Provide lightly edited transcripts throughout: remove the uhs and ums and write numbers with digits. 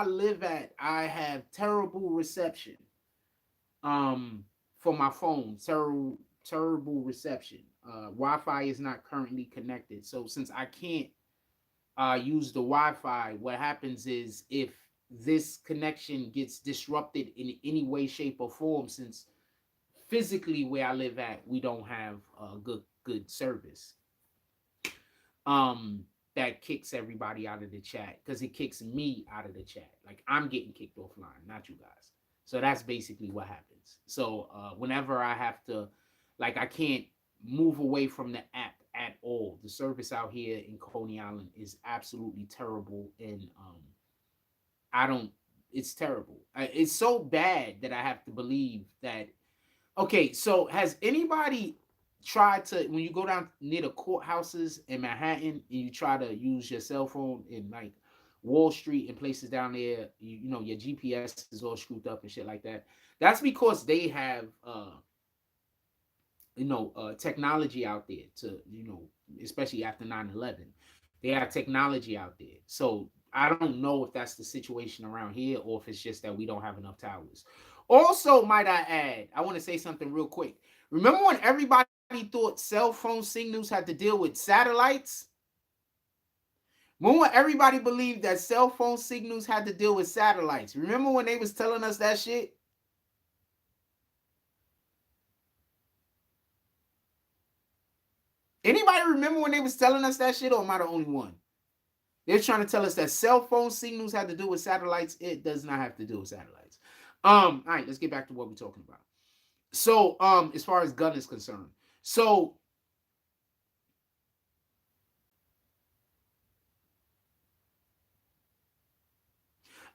live at, I have terrible reception. For my phone, terrible reception. Wi-Fi is not currently connected, so since I can't use the Wi-Fi, what happens is if this connection gets disrupted in any way, shape, or form, since physically where I live at, we don't have good service. That kicks everybody out of the chat because it kicks me out of the chat. Like I'm getting kicked offline, not you guys. So that's basically what happens. So whenever I have to, like, I can't move away from the app at all. The service out here in Coney Island is absolutely terrible, and I don't. It's terrible. It's so bad that I have to believe that. Okay, so has anybody tried to, when you go down near the courthouses in Manhattan and you try to use your cell phone in like Wall Street and places down there, you know your GPS is all screwed up and shit like that. That's because they have technology out there to, especially after 9/11. They have technology out there. So I don't know if that's the situation around here or if it's just that we don't have enough towers. Also, might I add, I want to say something real quick. Remember when everybody thought cell phone signals had to deal with satellites? Remember when everybody believed that cell phone signals had to deal with satellites? Remember when they was telling us that shit? Anybody remember when they was telling us that shit, or am I the only one? They're trying to tell us that cell phone signals had to do with satellites. It does not have to do with satellites. All right, let's get back to what we're talking about. So, as far as Gunna is concerned, so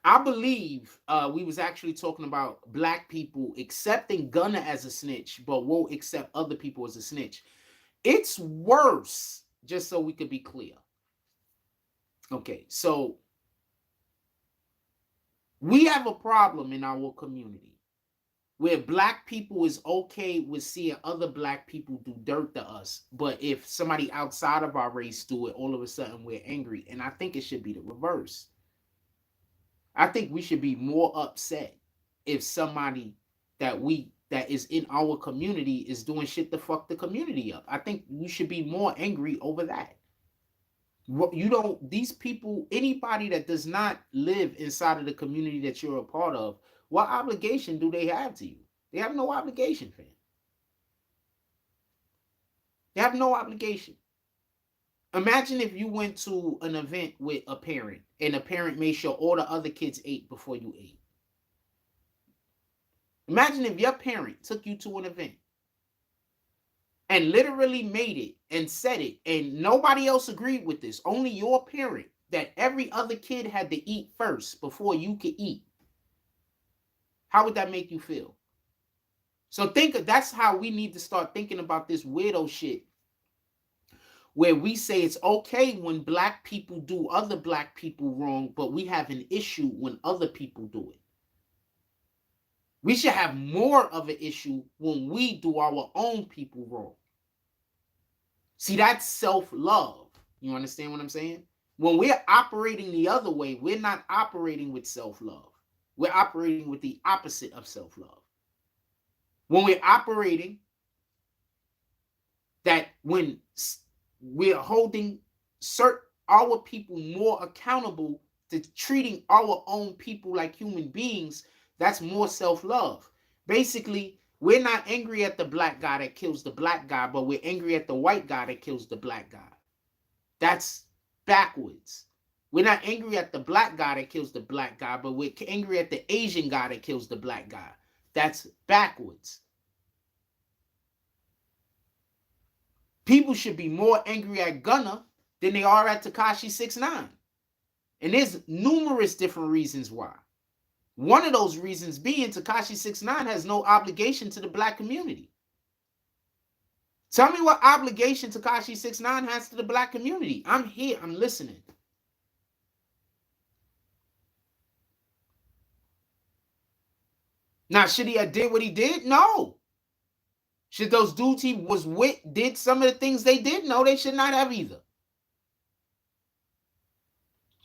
I believe we was actually talking about black people accepting Gunna as a snitch, but won't accept other people as a snitch. It's worse, just so we could be clear. Okay, so we have a problem in our community where black people is okay with seeing other black people do dirt to us, but if somebody outside of our race do it, all of a sudden we're angry. And I think it should be the reverse. I think we should be more upset if somebody that is in our community is doing shit to fuck the community up. I think we should be more angry over that. You don't, these people, anybody that does not live inside of the community that you're a part of, what obligation do they have to you? They have no obligation, fam. They have no obligation. Imagine if you went to an event with a parent and the parent made sure all the other kids ate before you ate. Imagine if your parent took you to an event and literally made it and said it, and nobody else agreed with this, only your parent, that every other kid had to eat first before you could eat. How would that make you feel? So that's how we need to start thinking about this weirdo shit, where we say it's okay when black people do other black people wrong, but we have an issue when other people do it. We should have more of an issue when we do our own people wrong. See, that's self-love. You understand what I'm saying? When we're operating the other way, we're not operating with self-love. We're operating with the opposite of self-love. When we're operating that when we're holding our people more accountable to treating our own people like human beings, that's more self-love. Basically, we're not angry at the black guy that kills the black guy, but we're angry at the white guy that kills the black guy. That's backwards. We're not angry at the black guy that kills the black guy, but we're angry at the Asian guy that kills the black guy. That's backwards. People should be more angry at Gunna than they are at Tekashi 6ix9ine. And there's numerous different reasons why. One of those reasons being Tekashi 6ix9ine has no obligation to the black community. Tell me what obligation Tekashi 6ix9ine has to the black community. I'm here, I'm listening. Now, should he have did what he did? No. Should those dudes he was with did some of the things they did? No, they should not have either.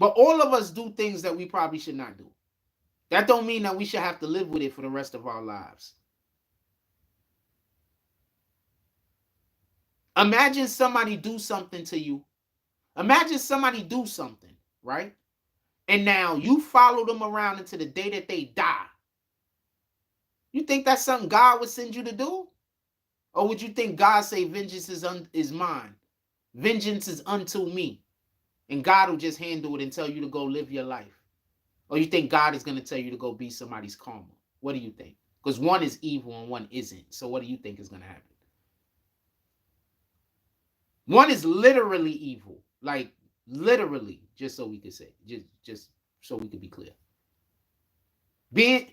But all of us do things that we probably should not do. That don't mean that we should have to live with it for the rest of our lives. Imagine somebody do something to you. Imagine somebody do something, right? And now you follow them around until the day that they die. You think that's something God would send you to do? Or would you think God say vengeance is mine? Vengeance is unto me. And God will just handle it and tell you to go live your life? Or you think God is going to tell you to go be somebody's karma? What do you think? Because one is evil and one isn't. So what do you think is going to happen? One is literally evil. Like literally, just so we could say. Just so we could be clear. Being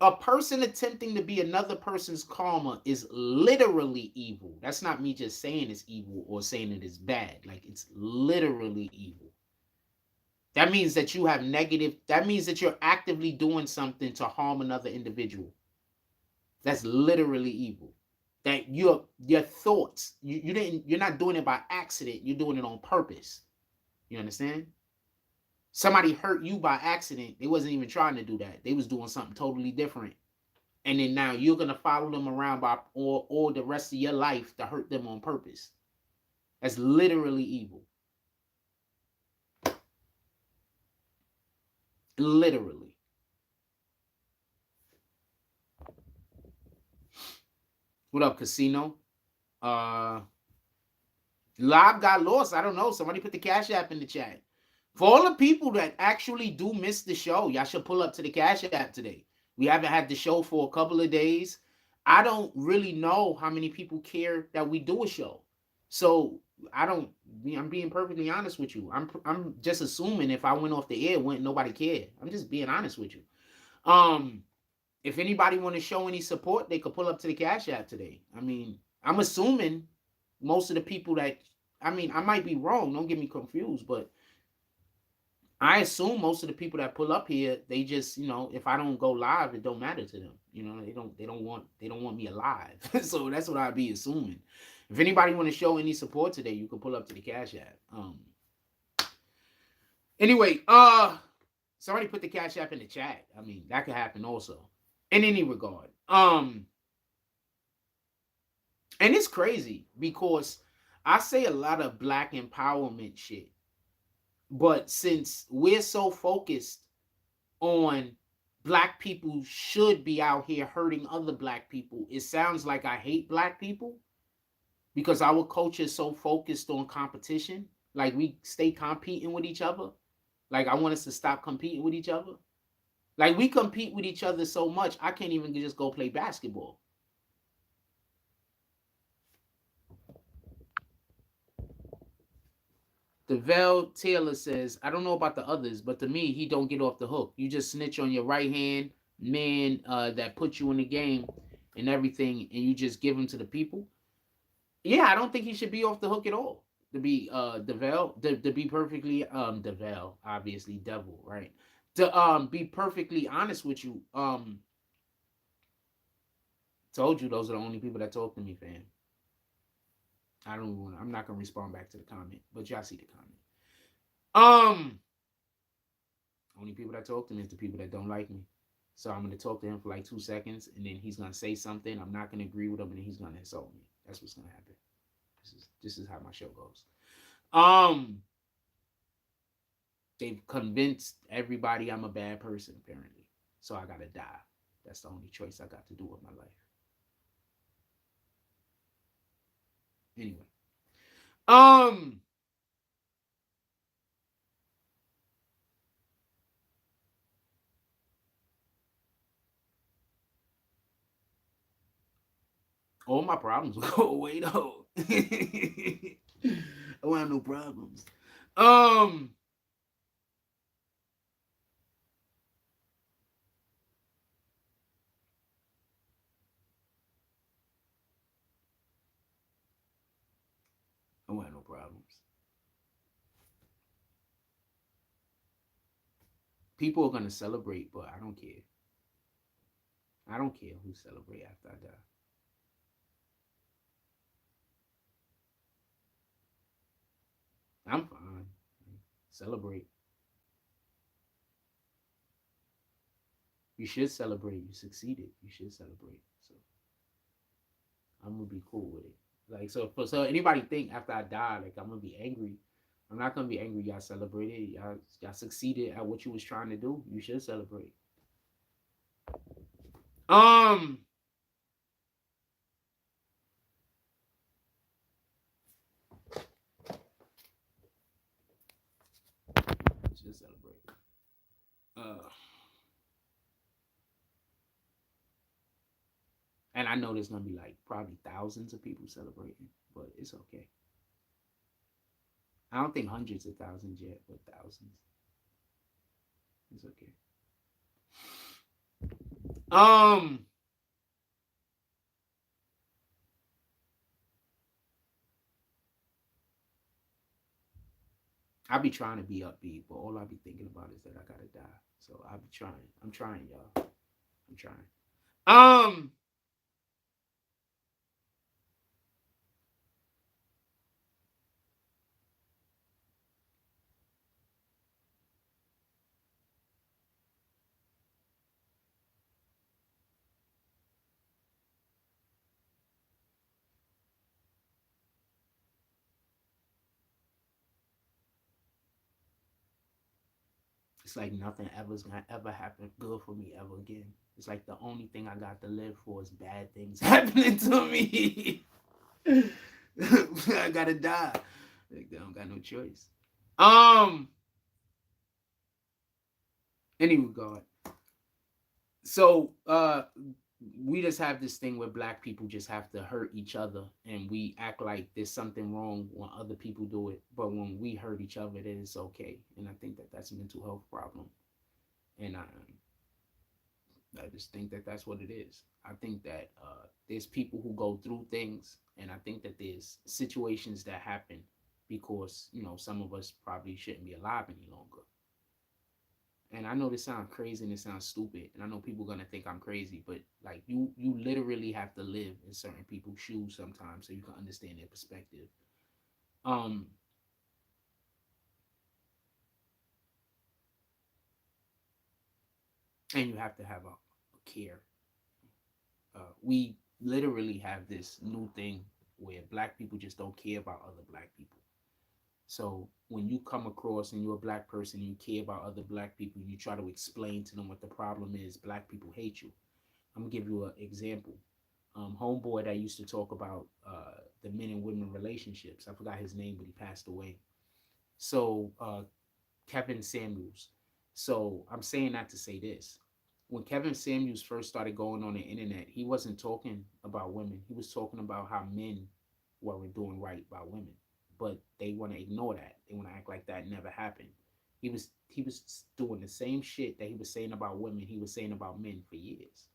a person attempting to be another person's karma is literally evil. That's not me just saying it's evil or saying it is bad. Like it's literally evil. That means that you have negative, that means that you're actively doing something to harm another individual. That's literally evil. That your thoughts, you're not doing it by accident, you're doing it on purpose. You understand? Somebody hurt you by accident. They wasn't even trying to do that. They was doing something totally different. And then now you're gonna follow them around by or the rest of your life to hurt them on purpose. That's literally evil. Literally. What up, Casino? Live got lost. I don't know. Somebody put the Cash App in the chat. For all the people that actually do miss the show, y'all should pull up to the Cash App today. We haven't had the show for a couple of days. I don't really know how many people care that we do a show. So I'm being perfectly honest with you. I'm just assuming if I went off the air, wouldn't nobody care. I'm just being honest with you. If anybody want to show any support, they could pull up to the Cash App today. I mean, I'm assuming most of the people that, I mean, I might be wrong. Don't get me confused, but I assume most of the people that pull up here, they just, if I don't go live, it don't matter to them. They don't want me alive. So that's what I'd be assuming. If anybody want to show any support today, you can pull up to the Cash App. Anyway, somebody put the Cash App in the chat. I mean, that could happen also. In any regard. And it's crazy because I say a lot of black empowerment shit. But since we're so focused on black people should be out here hurting other black people, it sounds like I hate black people because our culture is so focused on competition. Like we stay competing with each other. Like I want us to stop competing with each other. Like we compete with each other so much, I can't even just go play basketball. DeVell Taylor says, I don't know about the others, but to me, he don't get off the hook. You just snitch on your right hand man that put you in the game and everything, and you just give him to the people. Yeah, I don't think he should be off the hook at all. To be DeVell, to be perfectly DeVell, obviously devil, right? To be perfectly honest with you, told you those are the only people that talk to me, fam. I'm not gonna respond back to the comment, but y'all see the comment. Only people that talk to me is the people that don't like me. So I'm gonna talk to him for like 2 seconds, and then he's gonna say something. I'm not gonna agree with him, and then he's gonna insult me. That's what's gonna happen. This is how my show goes. They've convinced everybody I'm a bad person, apparently. So I gotta die. That's the only choice I got to do with my life. Anyway. All my problems will go away though. I won't have no problems. I won't have no problems. People are gonna celebrate, but I don't care. I don't care who celebrate after I die. I'm fine. Celebrate. You should celebrate. You succeeded. You should celebrate. So I'm gonna be cool with it. Like so anybody think after I die, like I'm gonna be angry. I'm not gonna be angry. Y'all celebrated. Y'all succeeded at what you was trying to do. You should celebrate. Um, should celebrate. Uh, and I know there's gonna be like probably thousands of people celebrating, but it's okay. I don't think hundreds of thousands yet, but thousands. It's okay. Um, I be trying to be upbeat, but all I be thinking about is that I gotta die. So I be trying. I'm trying, y'all. I'm trying. Um, it's like nothing ever's gonna ever happen good for me ever again. It's like the only thing I got to live for is bad things happening to me. I gotta die. Like, I don't got no choice. Um, any regard. So we just have this thing where black people just have to hurt each other and we act like there's something wrong when other people do it, but when we hurt each other then it's okay. And I think that that's a mental health problem. And I just think that that's what it is. I think that there's people who go through things, and I think that there's situations that happen because some of us probably shouldn't be alive any longer. And I know this sounds crazy and it sounds stupid, and I know people are gonna think I'm crazy, but like you literally have to live in certain people's shoes sometimes so you can understand their perspective. Um, and you have to have a care. We literally have this new thing where black people just don't care about other black people. So when you come across and you're a black person and you care about other black people, you try to explain to them what the problem is. Black people hate you. I'm gonna give you an example. Homeboy that used to talk about the men and women relationships. I forgot his name, but he passed away. So Kevin Samuels. So I'm saying that to say this. When Kevin Samuels first started going on the internet, he wasn't talking about women. He was talking about how men weren't doing right by women. But they want to ignore that. They want to act like that never happened. He was doing the same shit that he was saying about women, he was saying about men for years.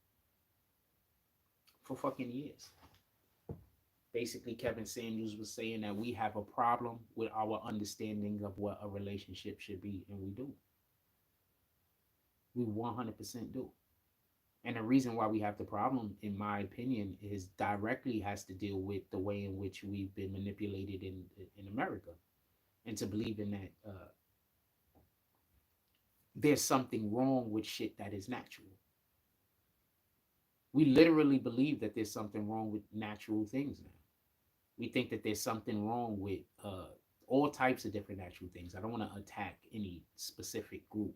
For fucking years. Basically, Kevin Samuels was saying that we have a problem with our understanding of what a relationship should be, and we do. We 100% do. And the reason why we have the problem, in my opinion, is directly has to deal with the way in which we've been manipulated in America, and to believe in that there's something wrong with shit that is natural. We literally believe that there's something wrong with natural things now. We think that there's something wrong with all types of different natural things. I don't want to attack any specific group,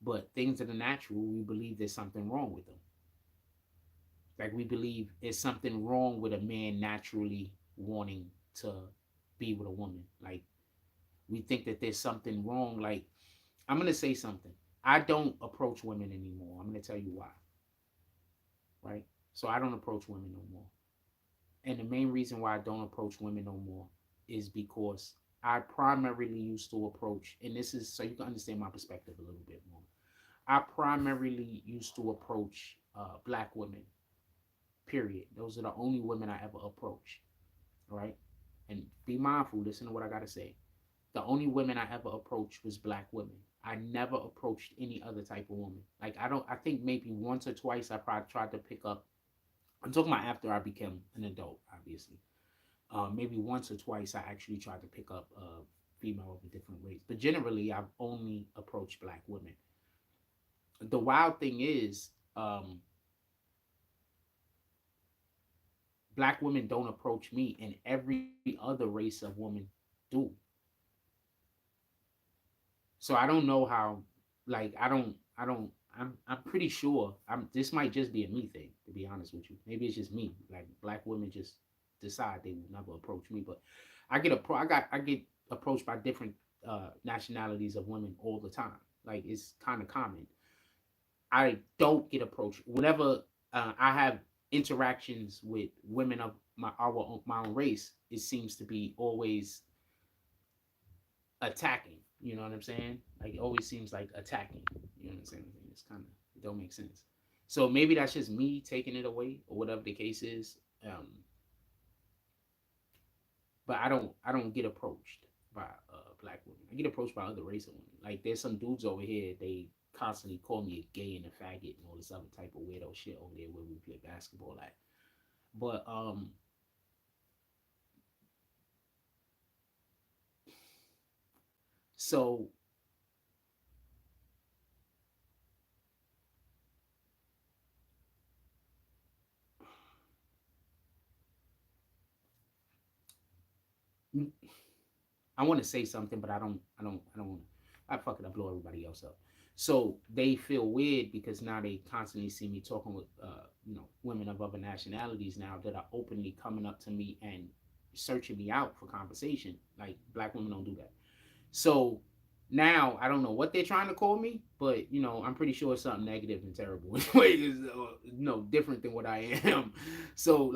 but things that are natural, we believe there's something wrong with them. Like we believe there's something wrong with a man naturally wanting to be with a woman. Like we think that there's something wrong. Like I'm gonna say something. I don't approach women anymore. I'm gonna tell you why. Right? So I don't approach women no more. And the main reason why I don't approach women no more is because I primarily used to approach, and this is so you can understand my perspective a little bit more. I primarily used to approach black women. Period. Those are the only women I ever approached. Right? And be mindful. Listen to what I gotta say. The only women I ever approached was black women. I never approached any other type of woman. Like I don't. I think maybe once or twice I probably tried to pick up. I'm talking about after I became an adult, obviously. Maybe once or twice I actually tried to pick up a female of a different race. But generally, I've only approached black women. the wild thing is, black women don't approach me, and every other race of women do. So I don't know how. Like I don't. I'm pretty sure. This might just be a me thing, to be honest with you. Maybe it's just me. Like black women just decide they will never approach me. But I get approached by different nationalities of women all the time. Like it's kind of common. I don't get approached whenever I have interactions with women of my own race. It seems to be always attacking. You know what I'm saying? Like it always seems like attacking. You know what I'm saying? It's kind of, it don't make sense. So maybe that's just me taking it away or whatever the case is. But I don't get approached by black women. I get approached by other race of women. Like there's some dudes over here. They constantly call me a gay and a faggot and all this other type of weirdo shit over there where we play basketball at. But so I want to say something, but I don't want to. I fuck it. I blow everybody else up. So they feel weird because now they constantly see me talking with, women of other nationalities now that are openly coming up to me and searching me out for conversation. Like black women don't do that. So now I don't know what they're trying to call me, but I'm pretty sure it's something negative and terrible. It's different than what I am. So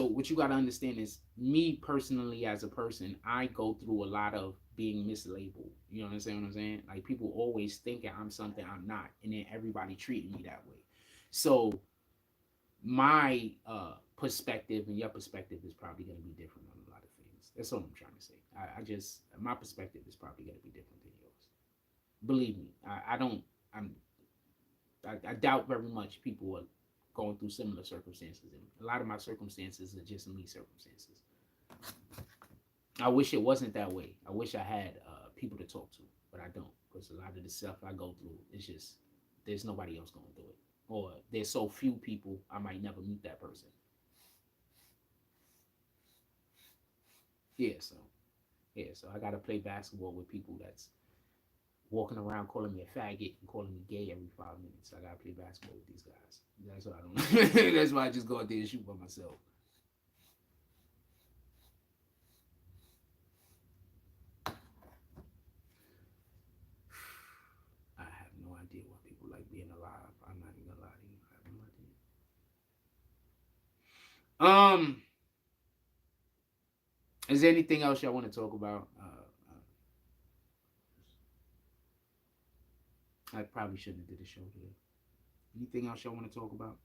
what you got to understand is me personally as a person, I go through a lot of being mislabeled. You know what I'm saying? Like people always thinking I'm something I'm not, and then everybody treating me that way. So my perspective and your perspective is probably going to be different on a lot of things. That's all I'm trying to say. I just my perspective is probably going to be different than yours. Believe me, I don't. I doubt very much people are going through similar circumstances, and a lot of my circumstances are just me circumstances. I wish it wasn't that way. I wish I had people to talk to, but I don't, because a lot of the stuff I go through, it's just there's nobody else going through it, or there's so few people I might never meet that person. Yeah, so I gotta play basketball with people that's walking around calling me a faggot and calling me gay every 5 minutes. I gotta play basketball with these guys. That's why I don't. That's why I just go out there and shoot by myself. I have no idea why people like being alive. I'm not even gonna lie to you. I have no idea. Is there anything else y'all want to talk about? I probably shouldn't have did a show today. Anything else y'all want to talk about?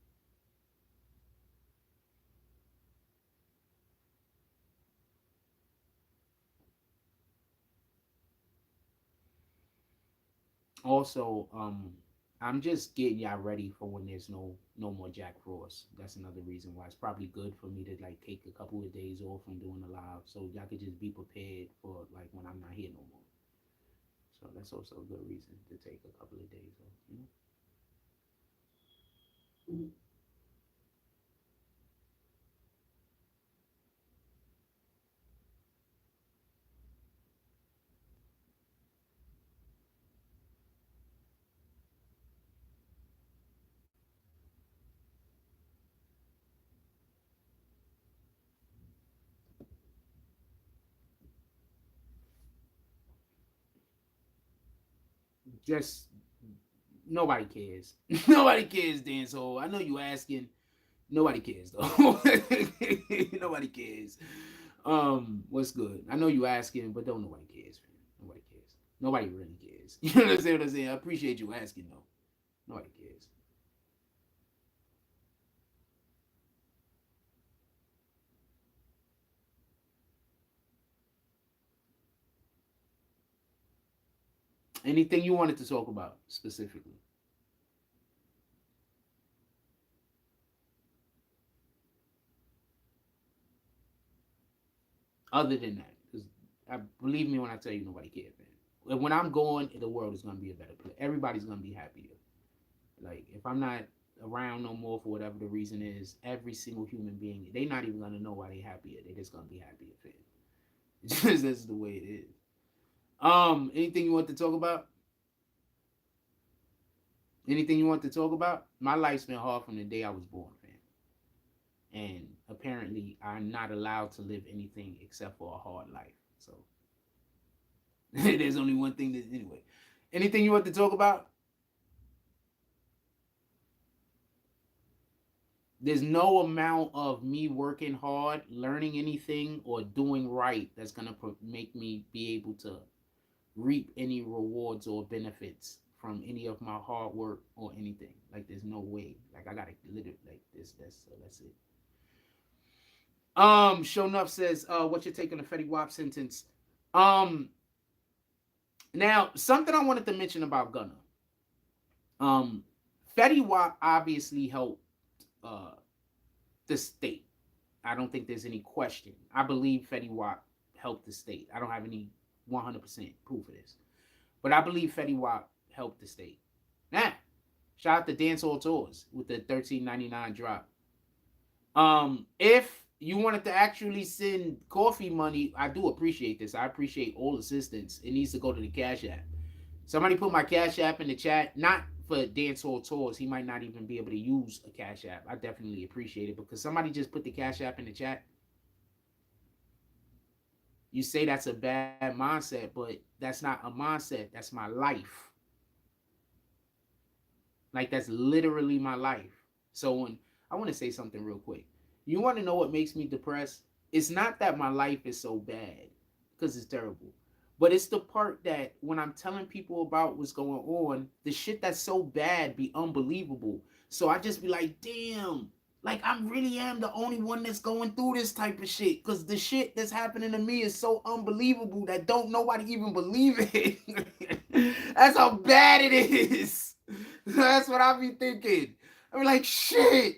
Also, I'm just getting y'all ready for when there's no more Jack Frost. That's another reason why it's probably good for me to like take a couple of days off from doing the live, so y'all could just be prepared for like when I'm not here no more. So that's also a good reason to take a couple of days off. Just nobody cares. Nobody cares, Dan. So I know you asking. Nobody cares though. Nobody cares. What's good? I know you asking, but don't nobody cares, man. Nobody cares. Nobody really cares. You understand what I'm saying? I appreciate you asking though. Nobody cares. Anything you wanted to talk about specifically, other than that? Because believe me when I tell you, nobody cares, man. When I'm gone, the world is gonna be a better place. Everybody's gonna be happier. Like, if I'm not around no more for whatever the reason is, every single human being, they not even gonna know why they happier. They just gonna be happier, fam. Just that's the way it is. Anything you want to talk about? Anything you want to talk about? My life's been hard from the day I was born, fam. And apparently, I'm not allowed to live anything except for a hard life. So there's only one thing that, anyway. Anything you want to talk about? There's no amount of me working hard, learning anything, or doing right that's gonna make me be able to reap any rewards or benefits from any of my hard work or anything. Like, there's no way. Like, I gotta literally like this. That's it. Show enough says, what's your take on the Fetty Wap sentence? Now, something I wanted to mention about Gunna. Fetty Wap obviously helped the state. I don't think there's any question. I believe Fetty Wap helped the state. I don't have any 100% proof of this, but I believe Fetty Wap helped the state. Now, shout out to Dancehall Tours with the 13.99 drop. If you wanted to actually send coffee money, I do appreciate this. I appreciate all assistance. It needs to go to the Cash App. Somebody put my Cash App in the chat. Not for Dancehall Tours. He might not even be able to use a Cash App. I definitely appreciate it, because somebody just put the Cash App in the chat. You say that's a bad mindset, but that's not a mindset. That's my life. Like, that's literally my life. So when I want to say something real quick. You want to know what makes me depressed? It's not that my life is so bad, because it's terrible. But it's the part that when I'm telling people about what's going on, the shit that's so bad be unbelievable. So I just be like, damn, like, I really am the only one that's going through this type of shit. Because the shit that's happening to me is so unbelievable that don't nobody even believe it. That's how bad it is. That's what I be thinking. I'm like, shit.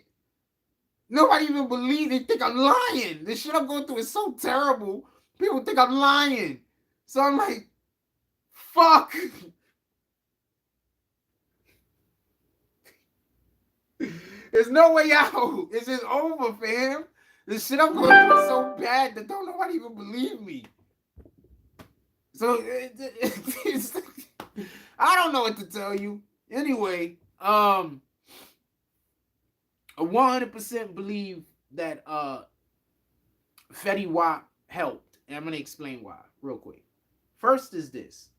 Nobody even believes. They think I'm lying. The shit I'm going through is so terrible. People think I'm lying. So I'm like, fuck. There's no way out. It's just over, fam. The shit I'm going through is so bad that don't nobody even believe me. So I don't know what to tell you. Anyway, I 100% believe that Fetty Wap helped. And I'm going to explain why real quick. First is this.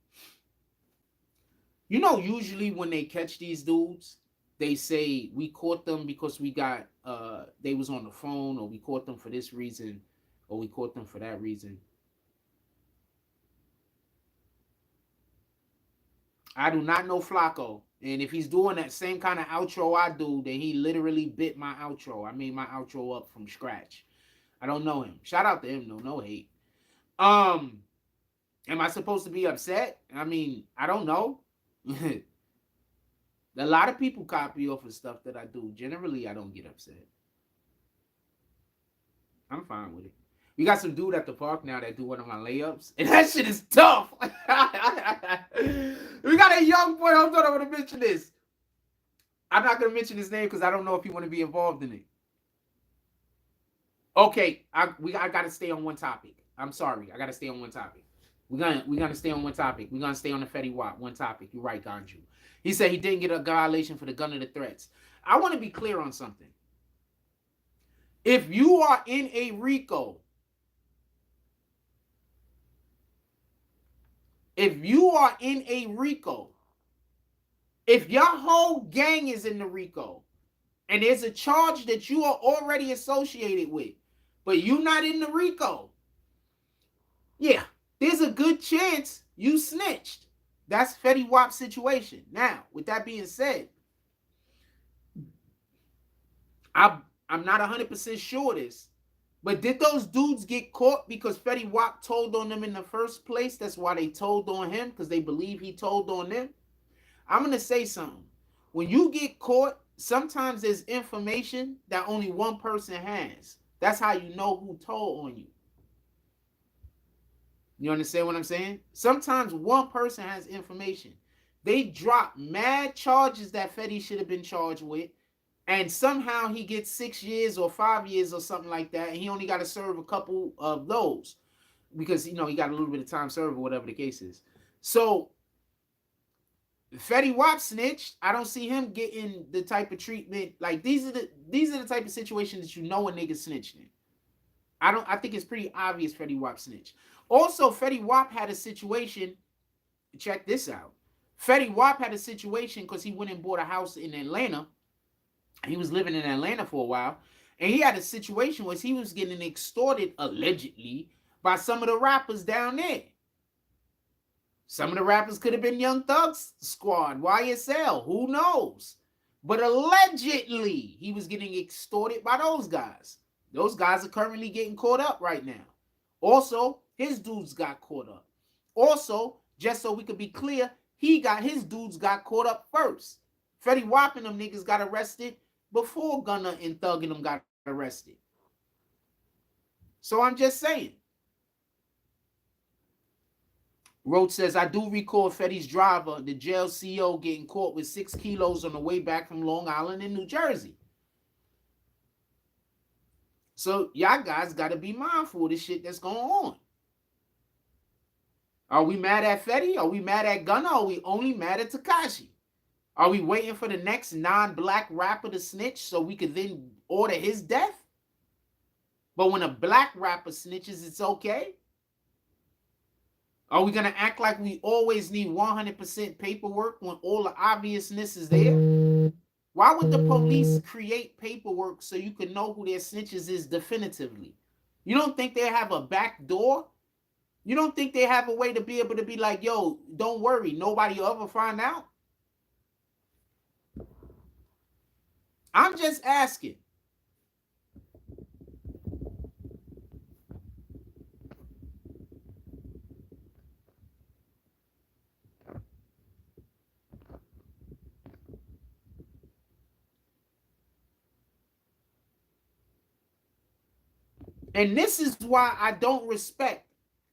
You know, usually when they catch these dudes, they say we caught them because we got they was on the phone, or we caught them for this reason, or we caught them for that reason. I do not know Flacco. And if he's doing that same kind of outro I do, then he literally bit my outro. I made my outro up from scratch. I don't know him. Shout out to him though, no hate. Am I supposed to be upset? I mean, I don't know. A lot of people copy off of stuff that I do. Generally, I don't get upset. I'm fine with it. We got some dude at the park now that do one of my layups, and that shit is tough. We got a young boy. I'm not going to mention this. I'm not going to mention his name because I don't know if he want to be involved in it. Okay, I got to stay on one topic. I'm sorry. I got to stay on one topic. We're gonna stay on one topic. We're gonna stay on the Fetty Wap, one topic. You're right, Ganju. He said he didn't get a violation for the gun of the threats. I want to be clear on something. If you are in a RICO, if your whole gang is in the RICO, and there's a charge that you are already associated with, but you're not in the RICO, yeah, there's a good chance you snitched. That's Fetty Wap's situation. Now, with that being said, I'm not 100% sure of this, but did those dudes get caught because Fetty Wap told on them in the first place? That's why they told on him, because they believe he told on them. I'm going to say something. When you get caught, sometimes there's information that only one person has. That's how you know who told on you. You understand what I'm saying? Sometimes one person has information. They dropped mad charges that Fetty should have been charged with, and somehow he gets 6 years or 5 years or something like that, and he only got to serve a couple of those because, you know, he got a little bit of time served or whatever the case is. So Fetty Wap snitched. I don't see him getting the type of treatment. Like, these are the type of situations that you know a nigga snitched in. I think it's pretty obvious Fetty Wap snitched. Also, Fetty Wap had a situation. Check this out. Fetty Wap had a situation because he went and bought a house in Atlanta. He was living in Atlanta for a while. And he had a situation where he was getting extorted, allegedly, by some of the rappers down there. Some of the rappers could have been Young Thug's squad, YSL, who knows? But allegedly, he was getting extorted by those guys. Those guys are currently getting caught up right now. Also, his dudes got caught up. Also, just so we could be clear, his dudes got caught up first. Fetty Wap and them niggas got arrested before Gunna and Thug and them got arrested. So I'm just saying. Roach says, I do recall Fetty's driver, the jail CO, getting caught with 6 kilos on the way back from Long Island in New Jersey. So y'all guys got to be mindful of the shit that's going on. Are we mad at Fetty? Are we mad at Gunna? Or are we only mad at Tekashi? Are we waiting for the next non-black rapper to snitch so we could then order his death? But when a black rapper snitches, it's okay? Are we going to act like we always need 100% paperwork when all the obviousness is there? Why would the police create paperwork so you can know who their snitches is definitively? You don't think they have a back door? You don't think they have a way to be able to be like, yo, don't worry, nobody will ever find out? I'm just asking. And this is why I don't respect.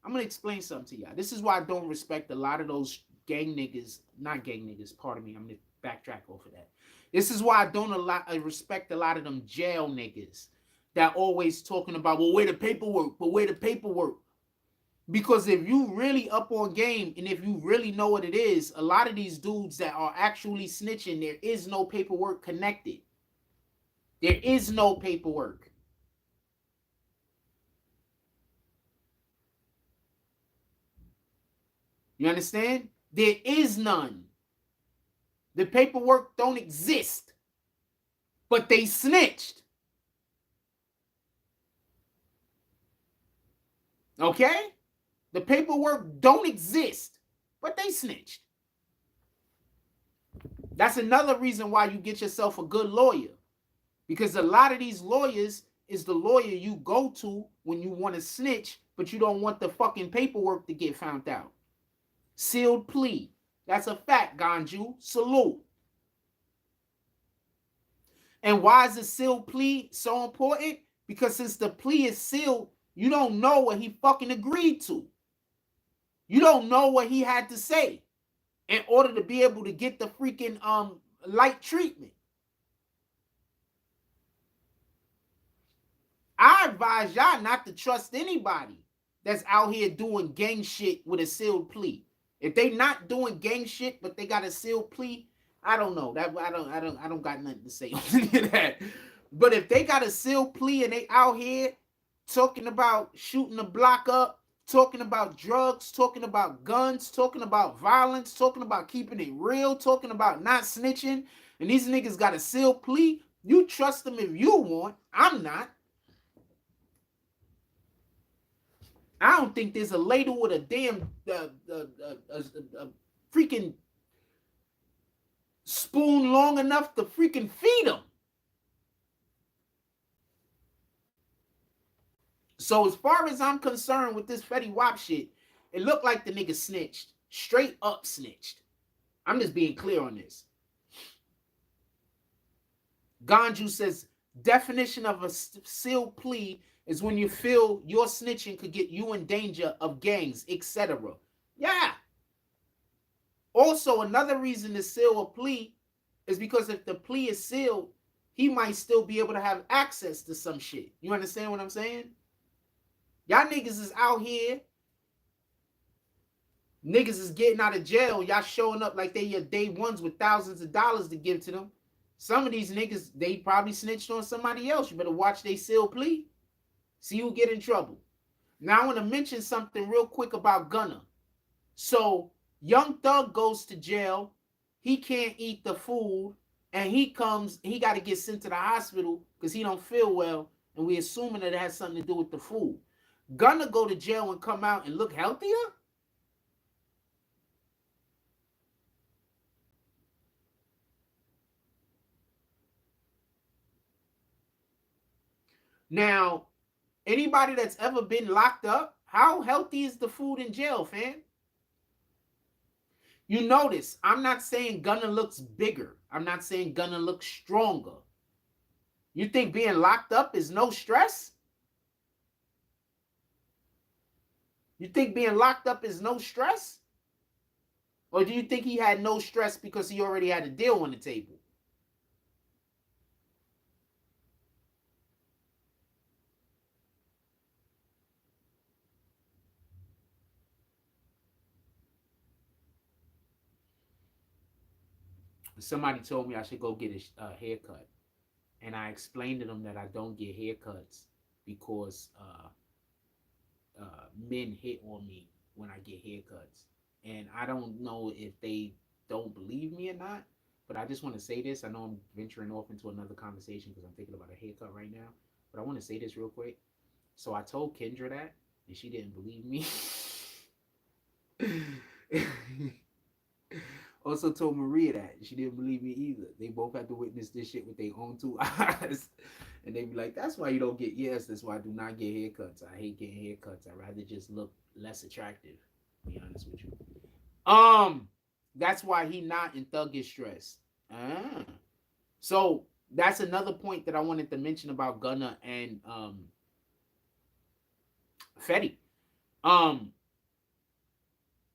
I'm going to explain something to y'all. This is why I don't respect a lot of those gang niggas. Not gang niggas, pardon me. I'm going to backtrack off of that. This is why I don't respect a lot of them jail niggas that always talking about, well, where the paperwork? But where the paperwork? Because if you really up on game and if you really know what it is, a lot of these dudes that are actually snitching, there is no paperwork connected. There is no paperwork. You understand? There is none. The paperwork don't exist. But they snitched. Okay? The paperwork don't exist. But they snitched. That's another reason why you get yourself a good lawyer. Because a lot of these lawyers is the lawyer you go to when you want to snitch, but you don't want the fucking paperwork to get found out. Sealed plea. That's a fact, Ganju. Salute. And why is the sealed plea so important? Because since the plea is sealed, you don't know what he fucking agreed to. You don't know what he had to say in order to be able to get the freaking light treatment. I advise y'all not to trust anybody that's out here doing gang shit with a sealed plea. If they not doing gang shit, but they got a sealed plea, I don't know. That I don't got nothing to say on that. But if they got a sealed plea and they out here talking about shooting the block up, talking about drugs, talking about guns, talking about violence, talking about keeping it real, talking about not snitching, and these niggas got a sealed plea, you trust them if you want. I'm not. I don't think there's a ladle with a damn freaking spoon long enough to freaking feed them. So as far as I'm concerned with this Fetty Wap shit, it looked like the nigga snitched. Straight up snitched. I'm just being clear on this. Ganju says, definition of a sealed plea is when you feel your snitching could get you in danger of gangs, etc. Yeah. Also, another reason to seal a plea is because if the plea is sealed, he might still be able to have access to some shit. You understand what I'm saying? Y'all niggas is out here. Niggas is getting out of jail. Y'all showing up like they your day ones with thousands of dollars to give to them. Some of these niggas, they probably snitched on somebody else. You better watch they seal plea. See who get in trouble. Now I want to mention something real quick about Gunna. So Young Thug goes to jail. He can't eat the food. And he got to get sent to the hospital because he don't feel well. And we assuming that it has something to do with the food. Gunna go to jail and come out and look healthier? Now, anybody that's ever been locked up, how healthy is the food in jail, fam? You notice, I'm not saying Gunna looks bigger. I'm not saying Gunna looks stronger. You think being locked up is no stress? You think being locked up is no stress? Or do you think he had no stress because he already had a deal on the table? Somebody told me I should go get a haircut. And I explained to them that I don't get haircuts because men hit on me when I get haircuts. And I don't know if they don't believe me or not, but I just want to say this. I know I'm venturing off into another conversation because I'm thinking about a haircut right now, but I want to say this real quick. So I told Kendra that, and she didn't believe me. Also told Maria that. She didn't believe me either. They both had to witness this shit with their own two eyes. And they be like, that's why you don't get, yes, that's why I do not get haircuts. I hate getting haircuts. I'd rather just look less attractive, to be honest with you. That's why he not in thuggish stress. So that's another point that I wanted to mention about Gunna and Fetty.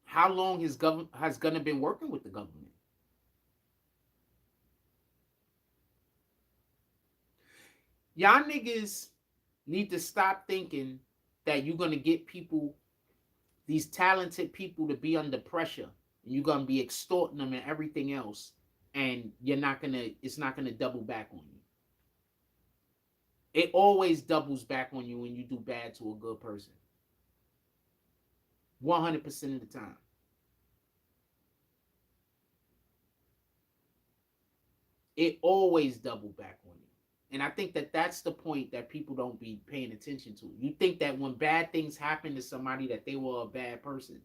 How long has Gunna been working with the government? Y'all niggas need to stop thinking that you're gonna get people, these talented people, to be under pressure, and you're gonna be extorting them and everything else, and it's not gonna double back on you. It always doubles back on you when you do bad to a good person. 100% of the time. It always double back on you. And I think that that's the point that people don't be paying attention to. You think that when bad things happen to somebody that they were a bad person.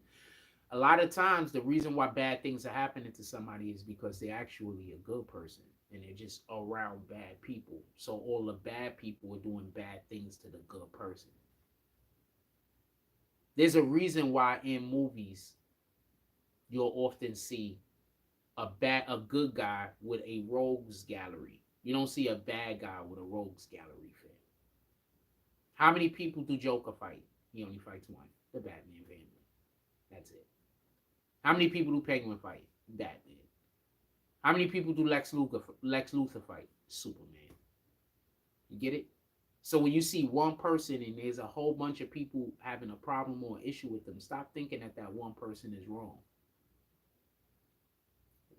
A lot of times the reason why bad things are happening to somebody is because they're actually a good person and they're just around bad people. So all the bad people are doing bad things to the good person. There's a reason why in movies you'll often see a good guy with a rogues gallery. You don't see a bad guy with a rogues gallery fan. How many people do Joker fight? He only fights one. The Batman family. That's it. How many people do Penguin fight? Batman. How many people do Lex Luthor fight? Superman. You get it? So when you see one person and there's a whole bunch of people having a problem or issue with them, stop thinking that that one person is wrong.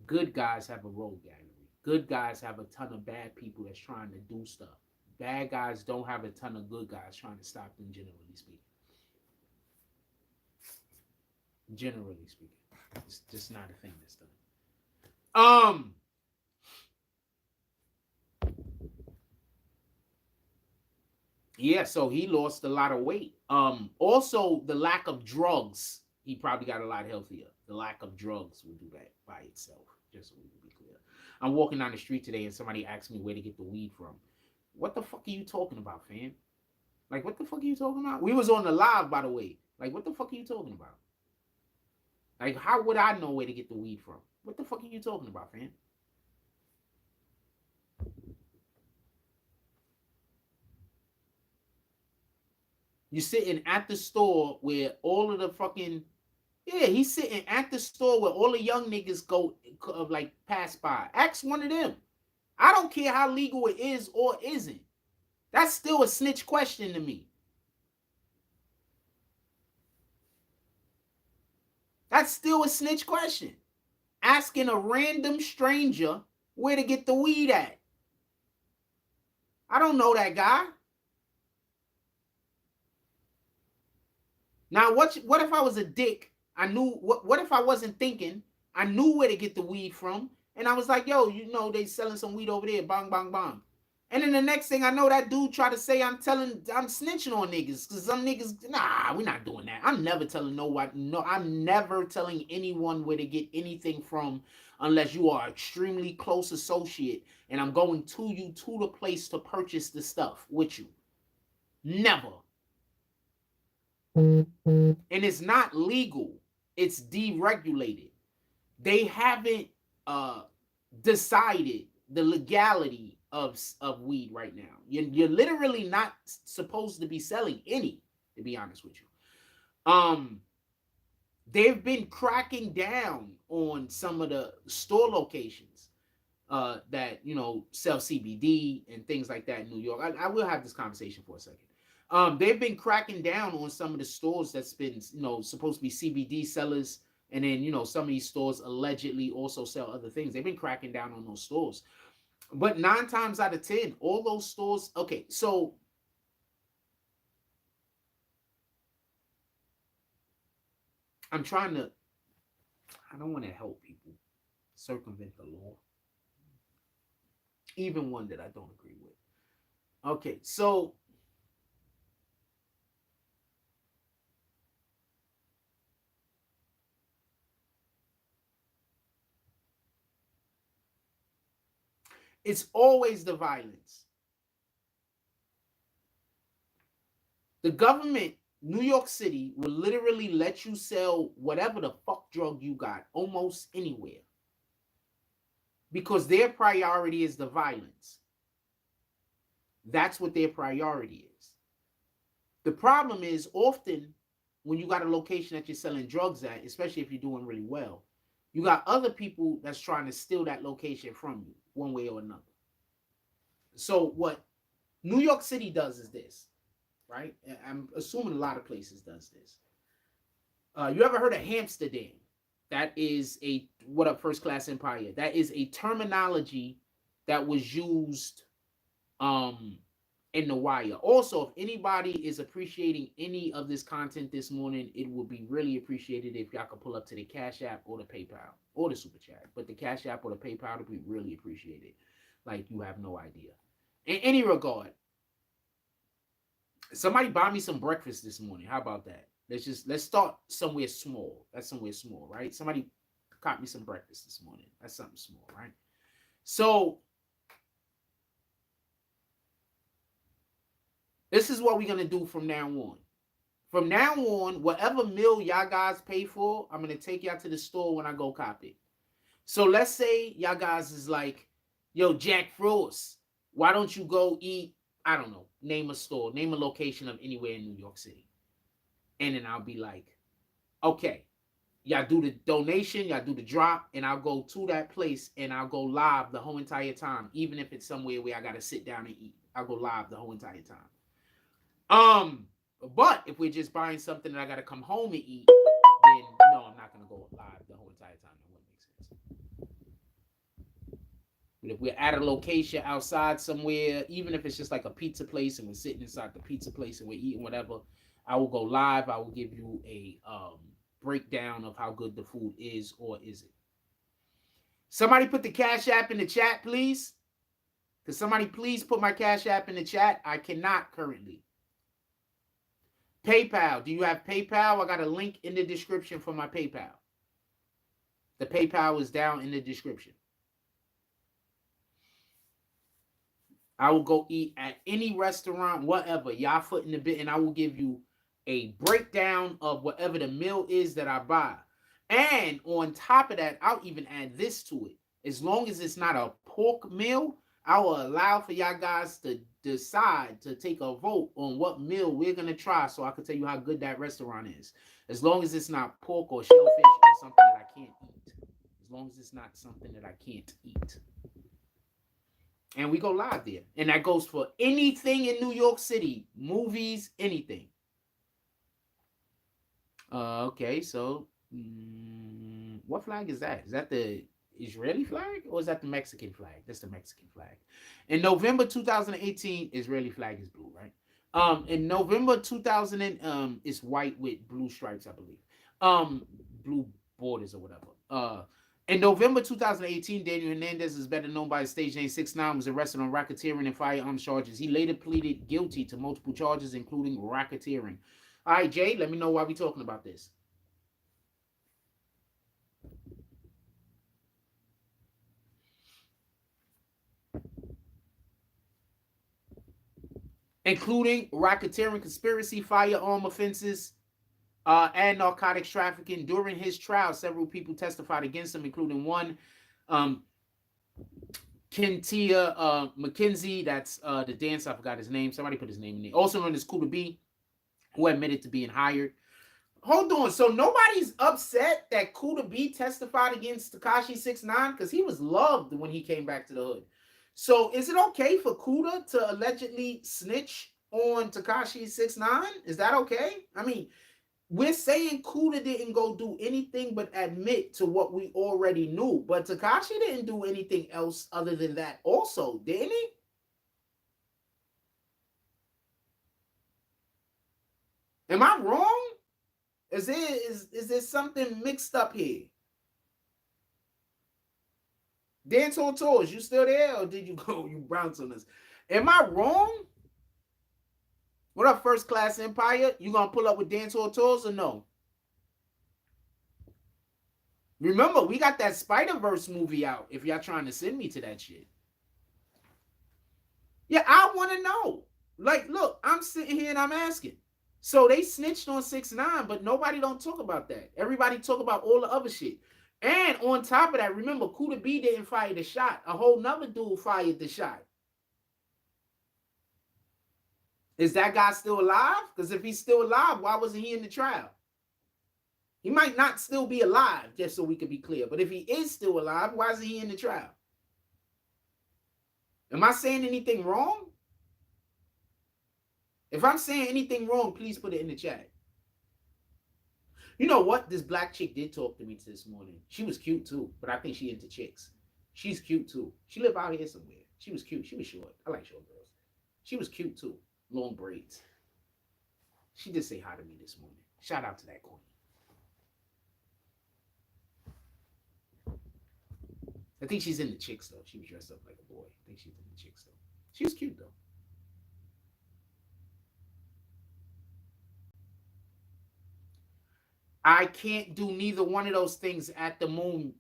Good guys have a rogue gallery. Good guys have a ton of bad people that's trying to do stuff. Bad guys don't have a ton of good guys trying to stop them, generally speaking. Generally speaking. It's just not a thing that's done. Yeah, so he lost a lot of weight. Also the lack of drugs. He probably got a lot healthier. The lack of drugs will do that by itself. Just so we can be clear. I'm walking down the street today and somebody asked me where to get the weed from. What the fuck are you talking about, fam? Like, what the fuck are you talking about? We was on the live, by the way. Like, what the fuck are you talking about? Like, how would I know where to get the weed from? What the fuck are you talking about, fam? You're sitting at the store where all of the fucking Yeah, he's sitting at the store where all the young niggas go, like pass by. Ask one of them. I don't care how legal it is or isn't. That's still a snitch question to me. That's still a snitch question. Asking a random stranger where to get the weed at. I don't know that guy. Now, what if I was a dick? I knew what if I wasn't thinking? I knew where to get the weed from, and I was like, yo, you know, they selling some weed over there, bang, bang, bang. And then the next thing I know, that dude tried to say I'm snitching on niggas, because some niggas, nah, we're not doing that. I'm never telling I'm never telling anyone where to get anything from unless you are extremely close associate and I'm going to you to the place to purchase the stuff with you. Never. And it's not legal. It's deregulated. They haven't decided the legality of weed right now. You're literally not supposed to be selling any, to be honest with you. They've been cracking down on some of the store locations that, you know, sell CBD and things like that in New York. I will have this conversation for a second. They've been cracking down on some of the stores that's been, you know, supposed to be CBD sellers, and then, you know, some of these stores allegedly also sell other things. They've been cracking down on those stores. But 9 times out of 10, all those stores, okay, so I don't want to help people circumvent the law, even one that I don't agree with. Okay, so it's always the violence. The government, New York City, will literally let you sell whatever the fuck drug you got almost anywhere, because their priority is the violence. That's what their priority is. The problem is, often when you got a location that you're selling drugs at, especially if you're doing really well, you got other people that's trying to steal that location from you one way or another. So what New York City does is this, right? I'm assuming a lot of places does this. You ever heard of Amsterdam? That is a, what up, First Class Empire? That is a terminology that was used in the wire. Also, if anybody is appreciating any of this content this morning, it would be really appreciated if y'all could pull up to the Cash App or the PayPal or the Super Chat. But the Cash App or the PayPal would be really appreciated. Like, you have no idea. In any regard, somebody buy me some breakfast this morning. How about that? Let's start somewhere small. That's somewhere small, right? Somebody caught me some breakfast this morning. That's something small, right? So this is what we're gonna do from now on. From now on, whatever meal y'all guys pay for, I'm gonna take y'all to the store when I go cop it. So let's say y'all guys is like, yo, Jack Frost, why don't you go eat, I don't know, name a store, name a location of anywhere in New York City. And then I'll be like, okay, y'all do the donation, y'all do the drop, and I'll go to that place and I'll go live the whole entire time, even if it's somewhere where I gotta sit down and eat. I'll go live the whole entire time. But if we're just buying something that I gotta come home and eat, then no, I'm not gonna go live the whole entire time. That wouldn't make sense. But if we're at a location outside somewhere, even if it's just like a pizza place and we're sitting inside the pizza place and we're eating whatever, I will go live. I will give you a breakdown of how good the food is or isn't. Somebody put the Cash App in the chat, please. Could somebody please put my Cash App in the chat? I cannot currently. PayPal. Do you have PayPal? I got a link in the description for my PayPal. The PayPal is down in the description. I will go eat at any restaurant, whatever. Y'all foot in the bit, and I will give you a breakdown of whatever the meal is that I buy. And on top of that, I'll even add this to it. As long as it's not a pork meal, I will allow for y'all guys to decide to take a vote on what meal we're going to try, so I can tell you how good that restaurant is. As long as it's not pork or shellfish or something that I can't eat. As long as it's not something that I can't eat. And we go live there. And that goes for anything in New York City. Movies, anything. Okay, so what flag is that? Is that the Israeli flag or is that the Mexican flag? That's the Mexican flag. In November 2018, Israeli flag is blue, right? In November 2000, it's white with blue stripes, I believe. Blue borders or whatever. In November 2018, Daniel Hernandez, is better known by his stage name 6ix9ine, was arrested on racketeering and firearms charges. He later pleaded guilty to multiple charges, including racketeering. All right, Jay, let me know why we're talking about this. Including racketeering, conspiracy, firearm offenses, and narcotics trafficking. During his trial, several people testified against him, including one, Kentia McKenzie. That's the dancer. I forgot his name. Somebody put his name in there. Also known as Kuda B, who admitted to being hired. Hold on. So nobody's upset that Kuda B testified against Tekashi 6ix9ine because he was loved when he came back to the hood. So is it okay for Kuda to allegedly snitch on Tekashi 6ix9ine? Is that okay? I mean, we're saying Kuda didn't go do anything but admit to what we already knew. But Tekashi didn't do anything else other than that also, didn't he? Am I wrong? Is there something mixed up here? Dan Tortoise, you still there or did you go? You bounce on us. Am I wrong? What up, First Class Empire? You gonna pull up with Dan Tortoise or no? Remember, we got that Spider-Verse movie out if y'all trying to send me to that shit. Yeah, I want to know. Like, look, I'm sitting here and I'm asking. So they snitched on 6ix9ine, but nobody don't talk about that. Everybody talk about all the other shit. And on top of that, remember, Kuda B didn't fire the shot. A whole nother dude fired the shot. Is that guy still alive? Because if he's still alive, why wasn't he in the trial? He might not still be alive, just so we can be clear. But if he is still alive, why isn't he in the trial? Am I saying anything wrong? If I'm saying anything wrong, please put it in the chat. You know what? This black chick did talk to me this morning. She was cute too, but I think she into chicks. She's cute too. She live out here somewhere. She was cute. She was short. I like short girls. She was cute too. Long braids. She did say hi to me this morning. Shout out to that queen. I think she's in the chicks though. She was dressed up like a boy. I think she's in the chicks though. She was cute though. I can't do neither one of those things at the moment.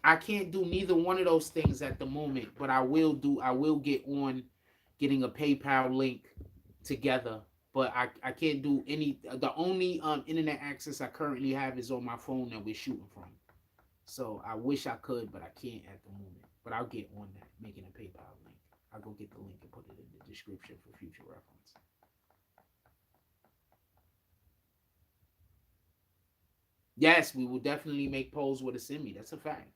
I can't do neither one of those things at the moment, but I will get on getting a PayPal link together. But I can't do any. The only internet access I currently have is on my phone that we're shooting from. So I wish I could, but I can't at the moment. But I'll get on that, making a PayPal link. I'll go get the link and put it in the description for future reference. Yes, we will definitely make polls with a semi. That's a fact.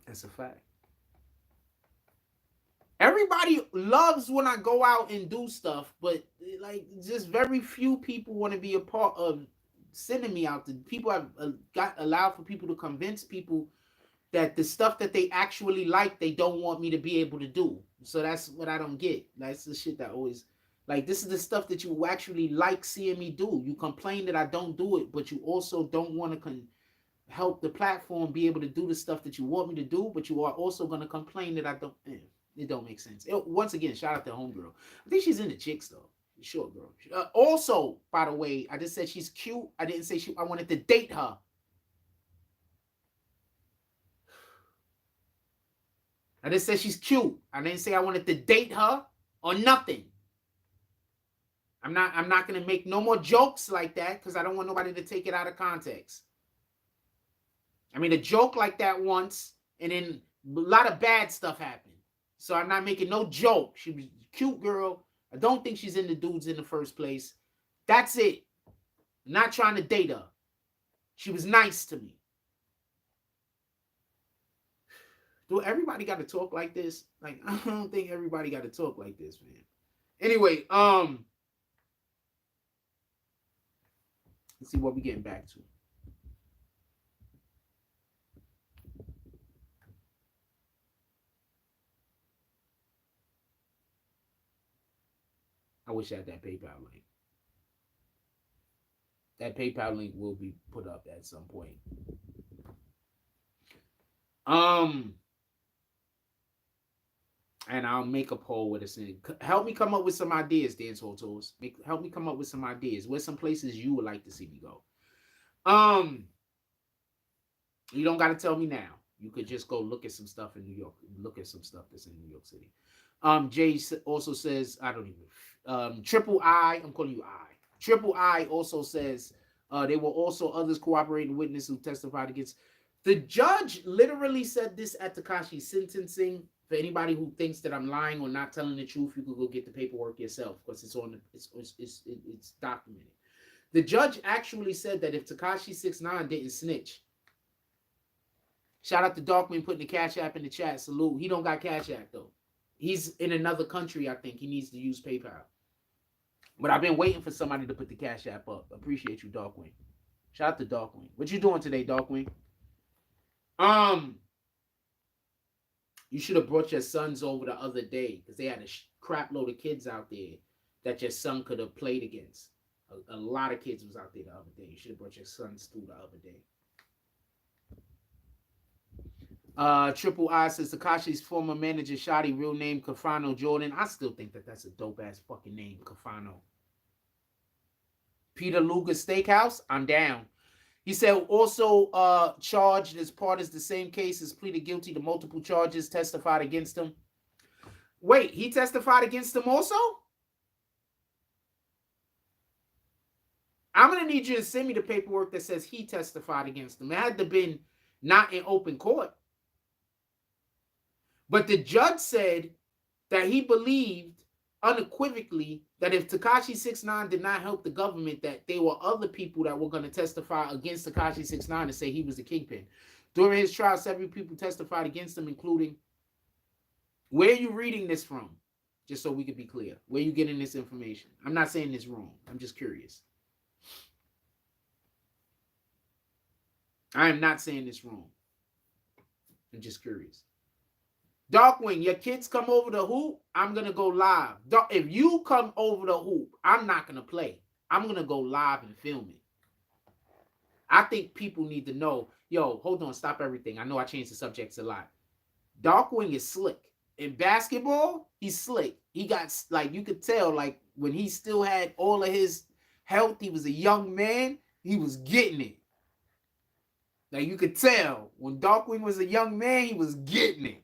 That's a fact. Everybody loves when I go out and do stuff, but like just very few people want to be a part of sending me out. People have got allowed for people to convince people that the stuff that they actually like, they don't want me to be able to do. So that's what I don't get. That's the shit that always, like, this is the stuff that you actually like seeing me do. You complain that I don't do it, but you also don't want to help the platform be able to do the stuff that you want me to do, but you are also going to complain that I don't. It don't make sense. Once again, shout out to homegirl. I think she's in the chicks though. Short girl. Also, by the way, I just said she's cute. I didn't say I wanted to date her. I just said she's cute. I didn't say I wanted to date her or nothing. I'm not gonna make no more jokes like that because I don't want nobody to take it out of context. I mean, a joke like that once, and then a lot of bad stuff happened. So I'm not making no joke. She was a cute girl. I don't think she's into dudes in the first place. That's it. I'm not trying to date her. She was nice to me. Do everybody got to talk like this? Like, I don't think everybody got to talk like this, man. Anyway, let's see what we're getting back to. I wish I had that PayPal link. That PayPal link will be put up at some point. And I'll make a poll with us. Help me come up with some ideas, Dance Hall Tours. Help me come up with some ideas. Where's some places you would like to see me go? You don't got to tell me now. You could just go look at some stuff in New York. Look at some stuff that's in New York City. Jay also says, I don't even. Triple I, I'm calling you I. Triple I also says there were also others cooperating witnesses who testified against. The judge literally said this at Tekashi's sentencing. For anybody who thinks that I'm lying or not telling the truth, you could go get the paperwork yourself because it's on. It's documented. The judge actually said that if Tekashi 6ix9ine didn't snitch. Shout out to Darkman putting the Cash App in the chat. Salute. He don't got Cash App though. He's in another country. I think he needs to use PayPal. But I've been waiting for somebody to put the Cash App up. Appreciate you, Darkwing. Shout out to Darkwing. What you doing today, Darkwing? You should have brought your sons over the other day because they had a crap load of kids out there that your son could have played against. A lot of kids was out there the other day. You should have brought your sons through the other day. Triple I says Tekashi's former manager Shotty, real name Kafano Jordan. I still think that that's a dope ass fucking name, Kafano. Peter Luger Steakhouse, I'm down. He said also charged as part of the same case as pleaded guilty to multiple charges, testified against him. Wait, he testified against him also? I'm going to need you to send me the paperwork that says he testified against him. It had to have been not in open court. But the judge said that he believed unequivocally that if Tekashi 6ix9ine did not help the government, that there were other people that were going to testify against Tekashi 6ix9ine and say he was the kingpin. During his trial, several people testified against him, including, where are you reading this from? Just so we could be clear. Where are you getting this information? I'm not saying this wrong. I'm just curious. I am not saying this wrong. I'm just curious. Darkwing, your kids come over the hoop, I'm going to go live. If you come over the hoop, I'm not going to play. I'm going to go live and film it. I think people need to know, yo, hold on, stop everything. I know I changed the subjects a lot. Darkwing is slick. In basketball, he's slick. He got, like, you could tell, like, when he still had all of his health, he was a young man, he was getting it. Like, you could tell, when Darkwing was a young man, he was getting it.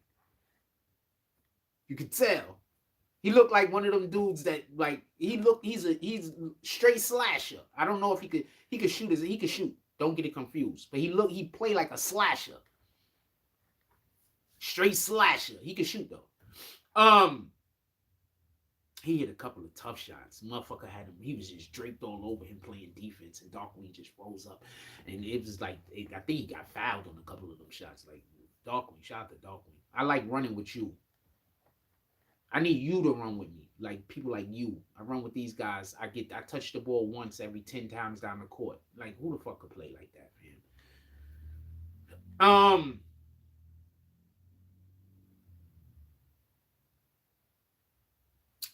You could tell. He looked like one of them dudes that, like, he's straight slasher. I don't know if he could shoot he could shoot. Don't get it confused. But he played like a slasher. Straight slasher. He could shoot though. He hit a couple of tough shots. Motherfucker had him, he was just draped all over him playing defense, and Darkwing just rose up. And it was like, I think he got fouled on a couple of them shots. Like, Darkwing, shout out to Darkwing. I like running with you. I need you to run with me. Like, people like you. I run with these guys. I touch the ball once every 10 times down the court. Like, who the fuck could play like that, man?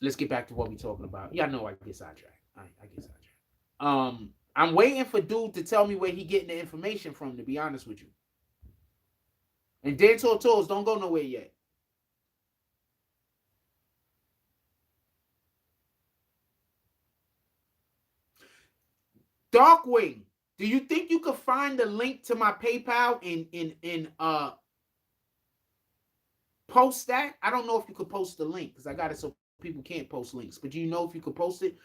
Let's get back to what we're talking about. Yeah, I know I get sidetracked. I get sidetracked. I'm waiting for dude to tell me where he getting the information from, to be honest with you. And Dan Tortos, don't go nowhere yet. Darkwing, do you think you could find the link to my PayPal and post that? I don't know if you could post the link because I got it so people can't post links. But do you know if you could post it?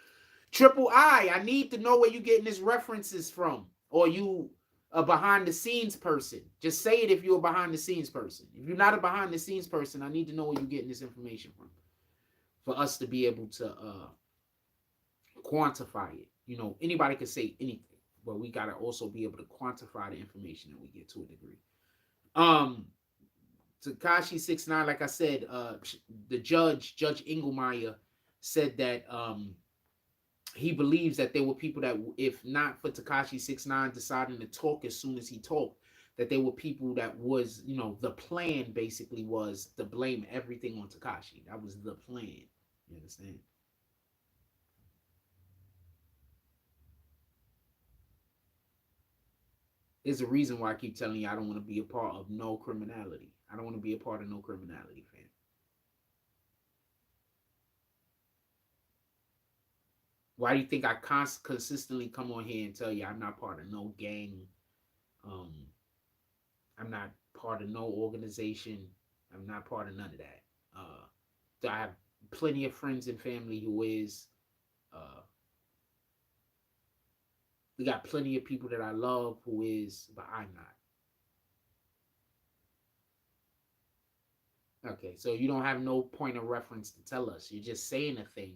Triple I need to know where you getting these references from. Or you a behind the scenes person. Just say it if you're a behind the scenes person. If you're not a behind the scenes person, I need to know where you're getting this information from. for us to be able to quantify it. You know, anybody can say anything, but we gotta also be able to quantify the information that we get to a degree. Tekashi 6ix9ine, like I said, the Judge Engelmeyer, said that he believes that there were people that, if not for Tekashi 6ix9ine deciding to talk as soon as he talked, that there were people that was, you know, the plan basically was to blame everything on Tekashi. That was the plan. You understand? There's a reason why I keep telling you I don't want to be a part of no criminality. I don't want to be a part of no criminality, fam. Why do you think I consistently come on here and tell you I'm not part of no gang? I'm not part of no organization. I'm not part of none of that. I have plenty of friends and family who is. We got plenty of people that I love who is, but I'm not. Okay, so you don't have no point of reference to tell us. You're just saying a thing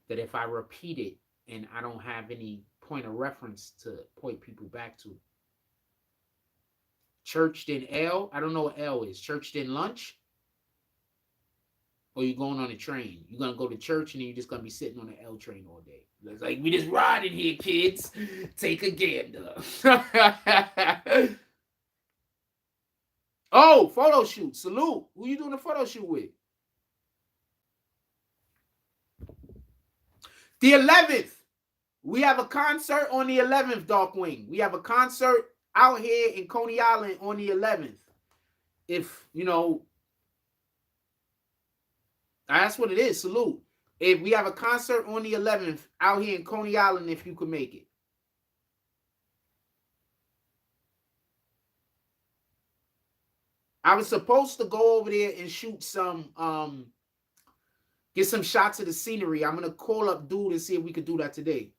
that if I repeat it and I don't have any point of reference to point people back to. Churched in L? I don't know what L is. Churched in lunch? Or you going on a train? You're going to go to church and then you're just going to be sitting on the L train all day. It's like, we just riding here, kids. Take a gander. Oh, photo shoot. Salute. Who you doing a photo shoot with? The 11th. We have a concert on the 11th, Darkwing. We have a concert out here in Coney Island on the 11th. If, you know, that's what it is. Salute. If we have a concert on the 11th out here in Coney Island, if you could make it. I was supposed to go over there and shoot some, get some shots of the scenery. I'm going to call up dude and see if we could do that today.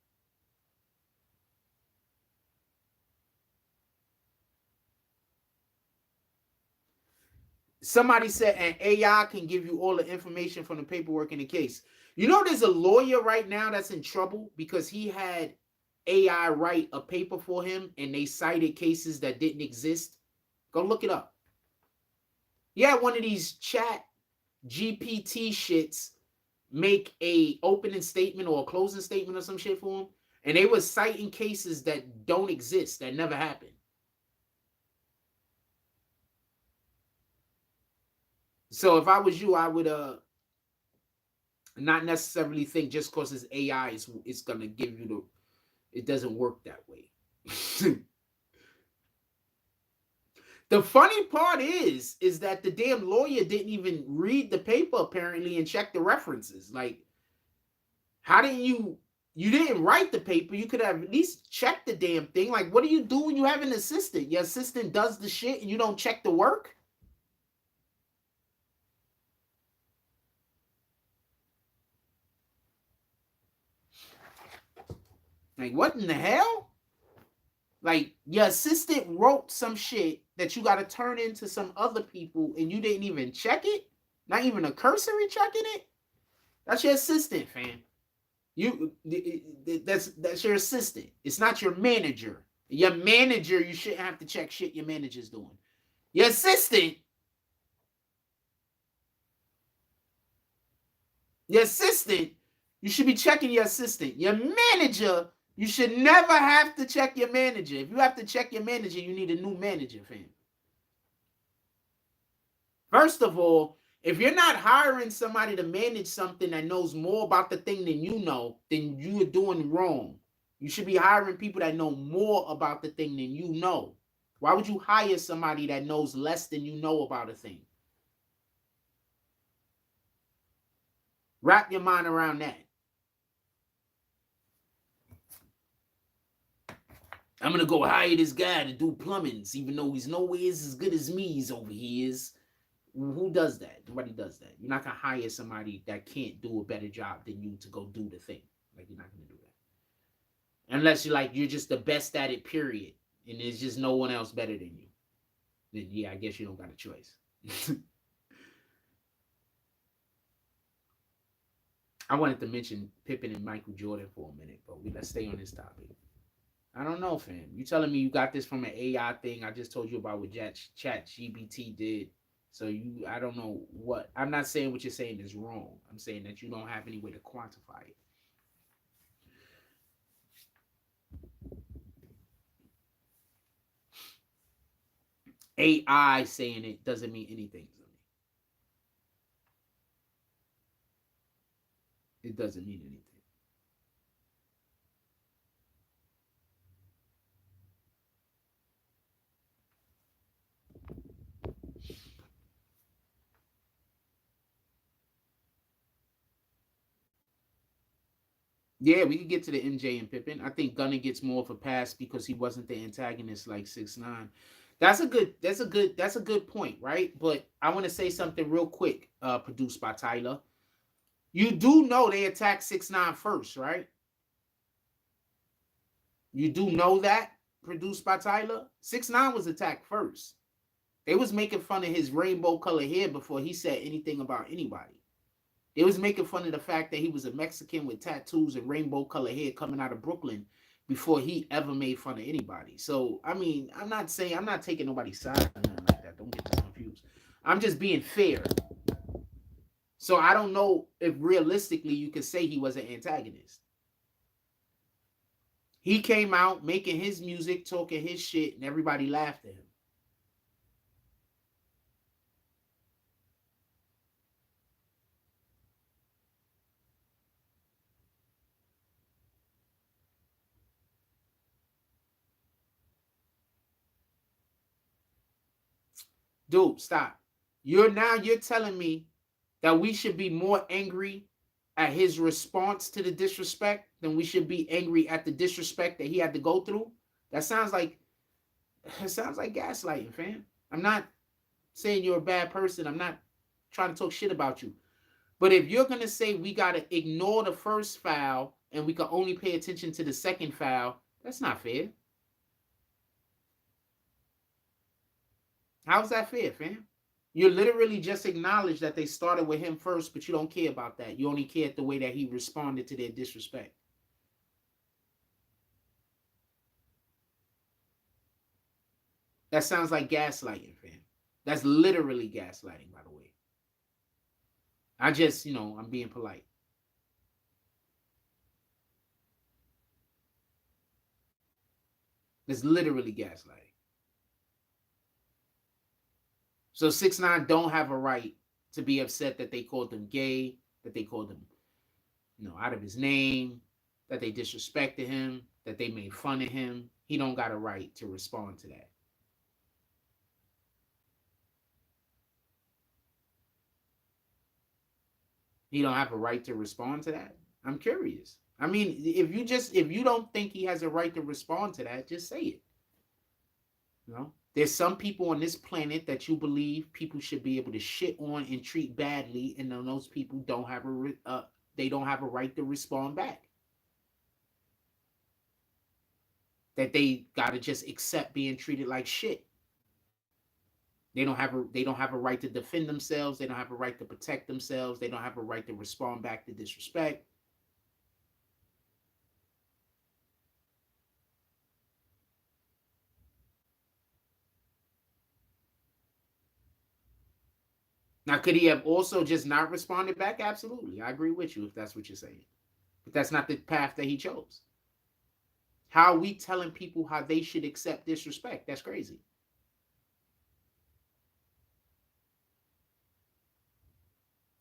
Somebody said an AI can give you all the information from the paperwork in the case. You know, there's a lawyer right now that's in trouble because he had AI write a paper for him and they cited cases that didn't exist. Go look it up. Yeah, one of these chat GPT shits make a opening statement or a closing statement or some shit for him. And they were citing cases that don't exist, that never happened. So if I was you, I would not necessarily think just because it's AI it's gonna give you the. It doesn't work that way. The funny part is that the damn lawyer didn't even read the paper apparently and check the references. Like, how didn't you didn't write the paper? You could have at least checked the damn thing. Like, what do you do when you have an assistant? Your assistant does the shit and you don't check the work? Like, what in the hell? Like, your assistant wrote some shit that you got to turn into some other people and you didn't even check it? Not even a cursory checking it? That's your assistant, fam. That's your assistant. It's not your manager. Your manager, you shouldn't have to check shit your manager's doing. Your assistant, you should be checking your assistant. Your manager, you should never have to check your manager. If you have to check your manager, you need a new manager, fam. First of all, if you're not hiring somebody to manage something that knows more about the thing than you know, then you are doing wrong. You should be hiring people that know more about the thing than you know. Why would you hire somebody that knows less than you know about a thing? Wrap your mind around that. I'm going to go hire this guy to do plumbings, even though he's nowhere as good as me. He's over here. Who does that? Nobody does that. You're not going to hire somebody that can't do a better job than you to go do the thing. Like, you're not going to do that. Unless you're just the best at it, period. And there's just no one else better than you. Then, yeah, I guess you don't got a choice. I wanted to mention Pippen and Michael Jordan for a minute, but let's stay on this topic. I don't know, fam. You telling me you got this from an AI thing? I just told you about what Chat GBT did. So I don't know what. I'm not saying what you're saying is wrong. I'm saying that you don't have any way to quantify it. AI saying it doesn't mean anything to me. It doesn't mean anything. Yeah, we could get to the MJ and Pippen. I think Gunna gets more of a pass because he wasn't the antagonist like 6ix9ine. That's a good point, right? But I want to say something real quick, produced by Tyler. You do know they attacked 6ix9ine first, right? You do know that, produced by Tyler. 6ix9ine was attacked first. They was making fun of his rainbow color hair before he said anything about anybody. They was making fun of the fact that he was a Mexican with tattoos and rainbow color hair coming out of Brooklyn before he ever made fun of anybody. So, I mean, I'm not taking nobody's side or nothing like that. Don't get this confused. I'm just being fair. So I don't know if realistically you could say he was an antagonist. He came out making his music, talking his shit, and everybody laughed at him. Dude, stop. You're telling me that we should be more angry at his response to the disrespect than we should be angry at the disrespect that he had to go through? That sounds like gaslighting, fam. I'm not saying you're a bad person. I'm not trying to talk shit about you. But if you're gonna say we gotta ignore the first foul and we can only pay attention to the second foul, that's not fair. How's that fair, fam? You literally just acknowledge that they started with him first, but you don't care about that. You only care at the way that he responded to their disrespect. That sounds like gaslighting, fam. That's literally gaslighting, by the way. I just, I'm being polite. It's literally gaslighting. So 6ix9ine don't have a right to be upset that they called him gay, that they called him, out of his name, that they disrespected him, that they made fun of him. He don't got a right to respond to that. He don't have a right to respond to that? I'm curious. I mean, if you don't think he has a right to respond to that, just say it. There's some people on this planet that you believe people should be able to shit on and treat badly, and then those people don't have a right to respond back. That they gotta just accept being treated like shit. They don't have a right to defend themselves. They don't have a right to protect themselves. They don't have a right to respond back to disrespect. Now, could he have also just not responded back? Absolutely. I agree with you if that's what you're saying. But that's not the path that he chose. How are we telling people how they should accept disrespect? That's crazy.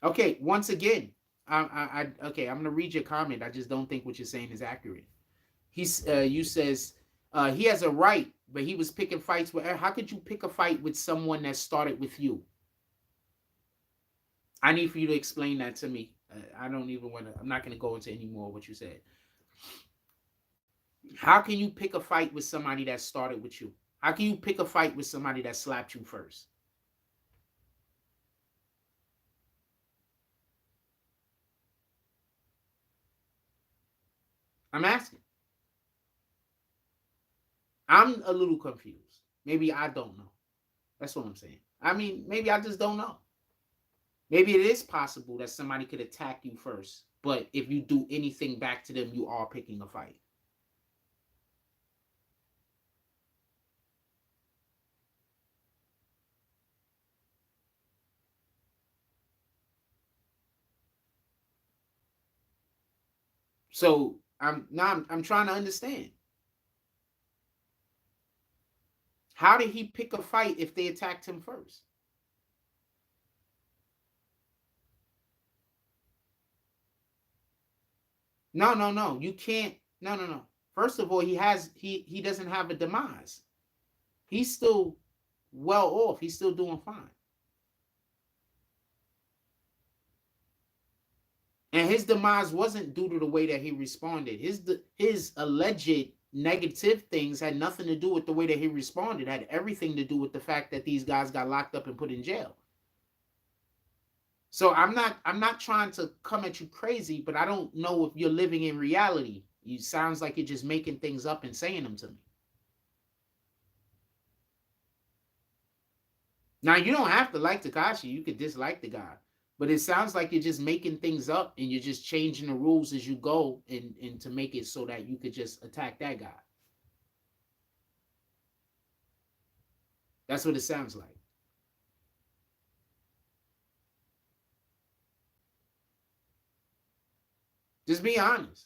Okay, once again, okay, I'm gonna read your comment. I just don't think what you're saying is accurate. You says he has a right, but he was picking fights with. How could you pick a fight with someone that started with you? I need for you to explain that to me. I don't even want to. I'm not gonna go into any more what you said. How can you pick a fight with somebody that started with you? How can you pick a fight with somebody that slapped you first? I'm asking. I'm a little confused. Maybe I don't know. That's what I'm saying. I mean, maybe I just don't know. Maybe it is possible that somebody could attack you first But if you do anything back to them, you are picking a fight. So I'm trying to understand. How did he pick a fight if they attacked him first? No, no, no. You can't. No, no, no. First of all, he doesn't have a demise. He's still well off. He's still doing fine. And his demise wasn't due to the way that he responded. His alleged negative things had nothing to do with the way that he responded. It had everything to do with the fact that these guys got locked up and put in jail. So I'm not trying to come at you crazy, but I don't know if you're living in reality. It sounds like you're just making things up and saying them to me. Now you don't have to like Tekashi. You could dislike the guy. But it sounds like you're just making things up and you're just changing the rules as you go and to make it so that you could just attack that guy. That's what it sounds like. Just be honest.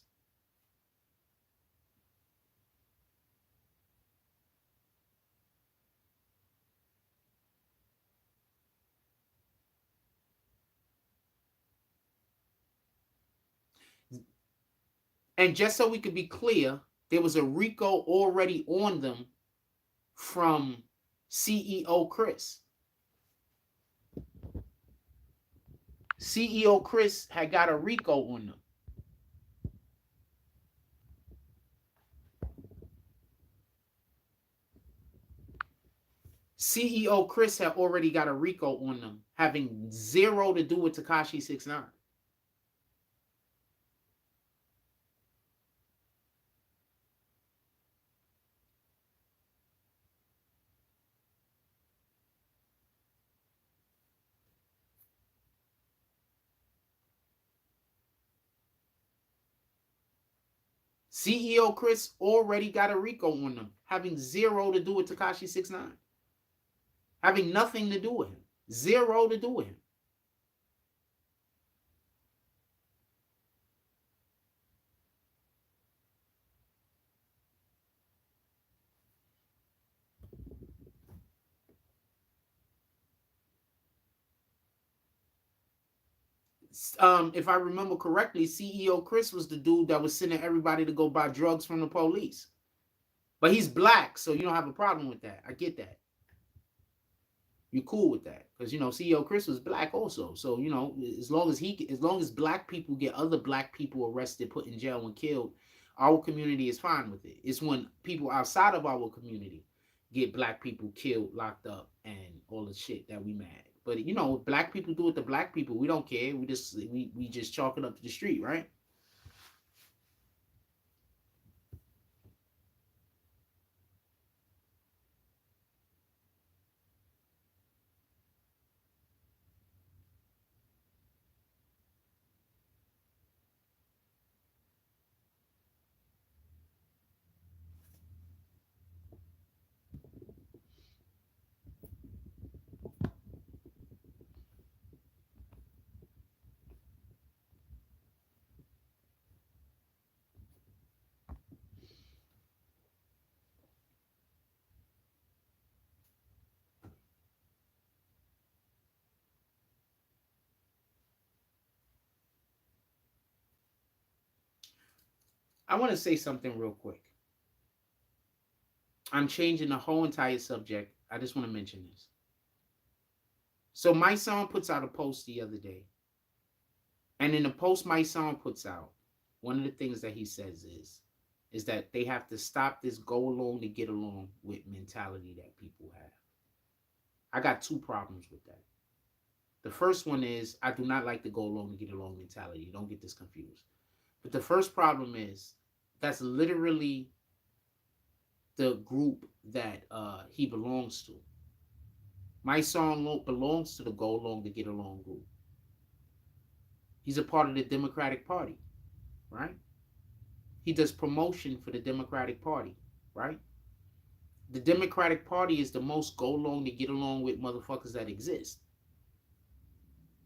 And just so we could be clear, there was a RICO already on them from CEO Chris. CEO Chris had got a RICO on them. CEO Chris had already got a RICO on them, having zero to do with Tekashi 6ix9ine. CEO Chris already got a RICO on them, having zero to do with Tekashi 6ix9ine. Having nothing to do with him. Zero to do with him. If I remember correctly, CEO Chris was the dude that was sending everybody to go buy drugs from the police. But he's black, so you don't have a problem with that. I get that. You're cool with that because CEO Chris was black also. So as long as black people get other black people arrested, put in jail, and killed, our community is fine with it. It's when people outside of our community get black people killed, locked up, and all the shit that we mad. But black people do it to black people. We don't care. We just chalk it up to the street, right? I want to say something real quick. I'm changing the whole entire subject. I just want to mention this. So my son puts out a post the other day. And in the post my son puts out, one of the things that he says is that they have to stop this go along to get along with mentality that people have. I got two problems with that. The first one is I do not like the go along to get along mentality. Don't get this confused. But the first problem is that's literally the group that he belongs to. My song belongs to the go along to get along group. He's a part of the Democratic Party, right? He does promotion for the Democratic Party, right? The Democratic Party is the most go along to get along with motherfuckers that exist.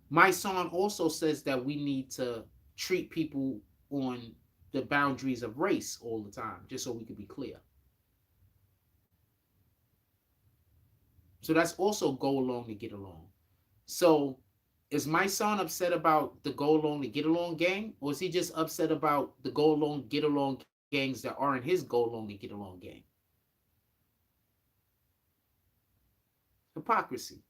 My son also says that we need to treat people on the boundaries of race all the time, just so we can be clear. So that's also go along to get along. So is my son upset about the go along to get along gang, or is he just upset about the go along get along gangs that aren't his go along to get along gang? Hypocrisy.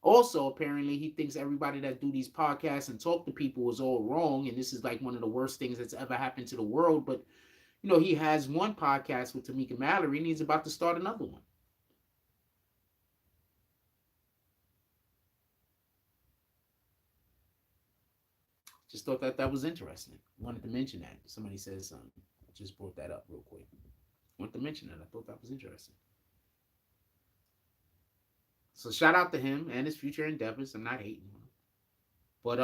Also, apparently, he thinks everybody that do these podcasts and talk to people is all wrong, and this is like one of the worst things that's ever happened to the world. But he has one podcast with Tamika Mallory, and he's about to start another one. Just thought that was interesting. Wanted to mention that. Somebody said something. Just brought that up real quick. Wanted to mention that. I thought that was interesting. So shout out to him and his future endeavors. I'm not hating him. But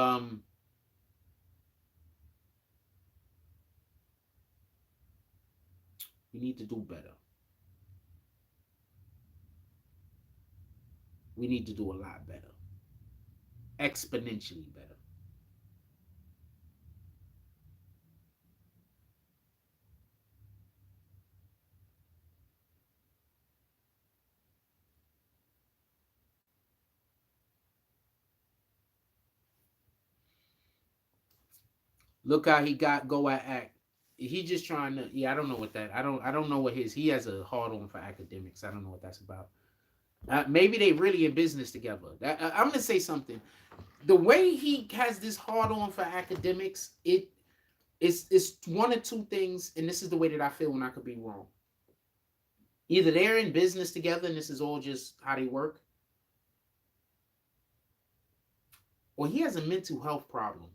we need to do better. We need to do a lot better. Exponentially better. Look how he go at act. He just trying to. Yeah, I don't know what that. I don't know what his. He has a hard on for academics. I don't know what that's about. Maybe they really in business together. I'm gonna say something. The way he has this hard on for academics, it's one or two things, and this is the way that I feel when I could be wrong. Either they're in business together, and this is all just how they work, or he has a mental health problem,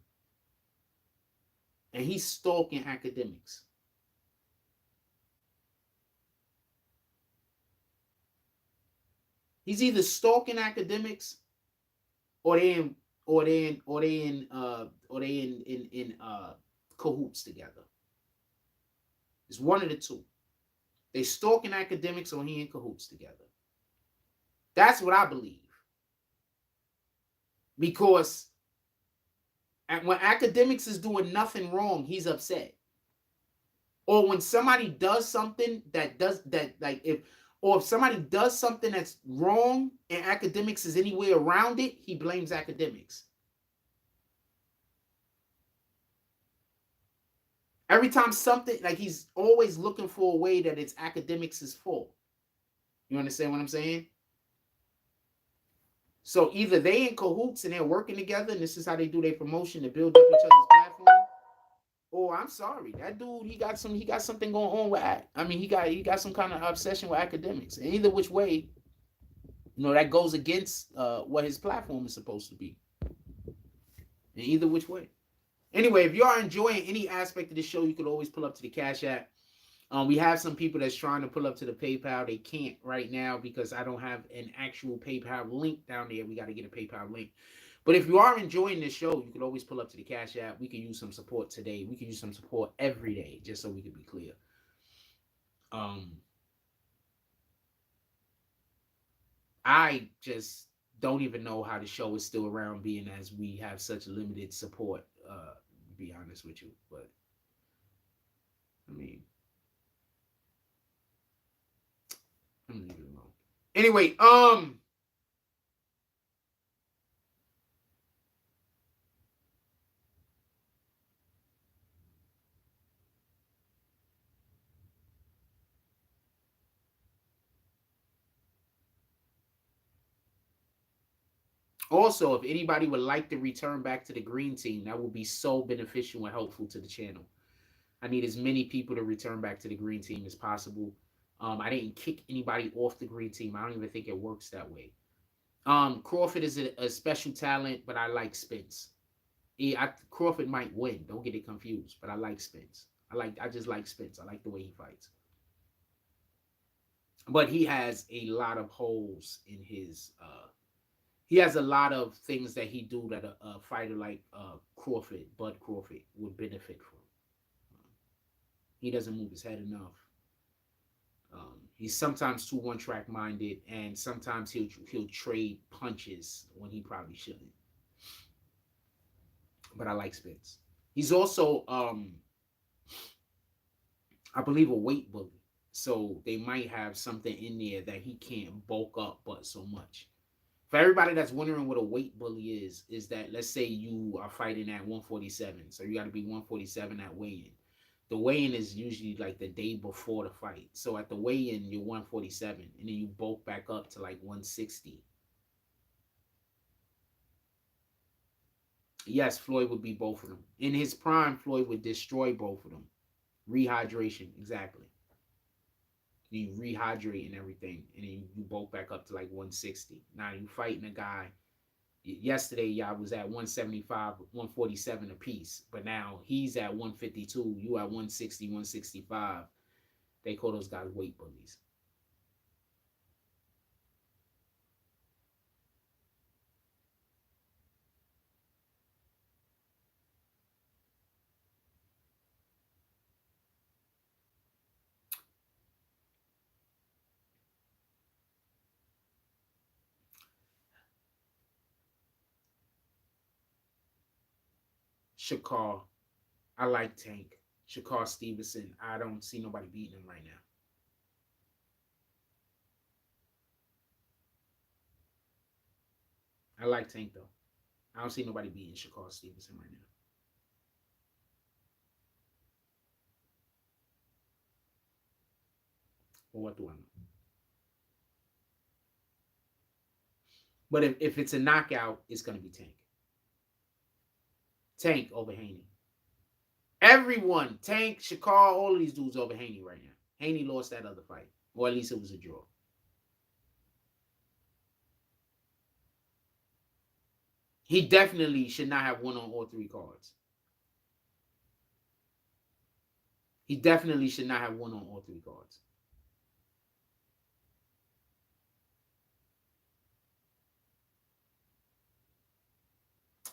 and he's stalking academics. He's either stalking academics, or they in cahoots together. It's one of the two. They stalking academics, or he in cahoots together. That's what I believe. Because when academics is doing nothing wrong, he's upset. Or when somebody does something if somebody does something that's wrong and academics is anywhere around it, he blames academics. Every time something, like, he's always looking for a way that it's academics' fault. You understand what I'm saying? So either they in cahoots and they're working together, and this is how they do their promotion to build up each other's platform. Or I'm sorry, that dude, he got something going on with he got some kind of obsession with academics. And either which way, that goes against what his platform is supposed to be. And either which way. Anyway, if you are enjoying any aspect of the show, you could always pull up to the Cash App. We have some people that's trying to pull up to the PayPal. They can't right now because I don't have an actual PayPal link down there. We got to get a PayPal link. But if you are enjoying this show, you could always pull up to the Cash App. We can use some support today. We can use some support every day, just so we can be clear. I just don't even know how the show is still around, being as we have such limited support, to be honest with you. But I mean, I'm gonna leave it alone. Anyway, also, if anybody would like to return back to the green team, that would be so beneficial and helpful to the channel. I need as many people to return back to the green team as possible. I didn't kick anybody off the green team. I don't even think it works that way. Crawford is a special talent, but I like Spence. Crawford might win. Don't get it confused, but I like Spence. I just like Spence. I like the way he fights. But he has a lot of holes in his he has a lot of things that he do that a fighter like Bud Crawford would benefit from. He doesn't move his head enough. He's sometimes too one-track minded, and sometimes he'll trade punches when he probably shouldn't. But I like Spence. He's also, I believe, a weight bully. So they might have something in there that he can't bulk up but so much. For everybody that's wondering what a weight bully is that, let's say you are fighting at 147. So you got to be 147 at weigh-in. The weigh-in is usually like the day before the fight. So at the weigh-in, you're 147, and then you bulk back up to like 160. Yes, Floyd would be both of them. In his prime, Floyd would destroy both of them. Rehydration, exactly. You rehydrate and everything, and then you bulk back up to like 160. Now you fighting a guy. Yesterday, y'all was at 175, 147 apiece, but now he's at 152. You at 160, 165. They call those guys weight bullies. Shakar, I like Tank. Shakar Stevenson, I don't see nobody beating him right now. I like Tank though. I don't see nobody beating Shakar Stevenson right now. Well, what do I know? But if it's a knockout, it's going to be Tank. Tank over Haney. Everyone, Tank, Shakar, all of these dudes over Haney right now. Haney lost that other fight. Or at least it was a draw. He definitely should not have won on all three cards. He definitely should not have won on all three cards.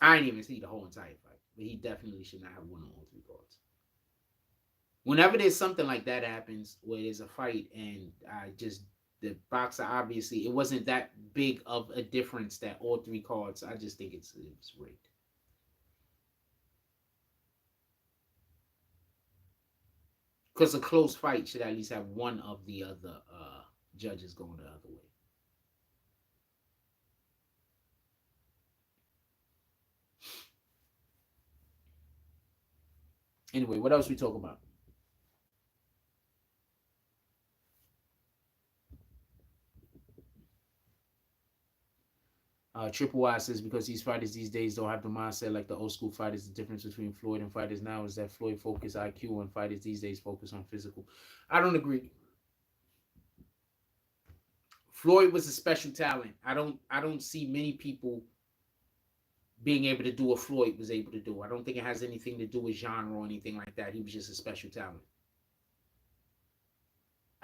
I didn't even see the whole entire fight. But he definitely should not have won on all three cards. Whenever there's something like that happens, where there's a fight and the boxer, obviously, it wasn't that big of a difference that all three cards, I just think it's rigged. Because a close fight should at least have one of the other judges going the other way. Anyway, what else we talk about? Triple Y says because these fighters these days don't have the mindset like the old school fighters. The difference between Floyd and fighters now is that Floyd focus IQ and fighters these days focus on physical. I don't agree. Floyd was a special talent. I don't see many people being able to do what Floyd was able to do. I don't think it has anything to do with genre or anything like that. He was just a special talent.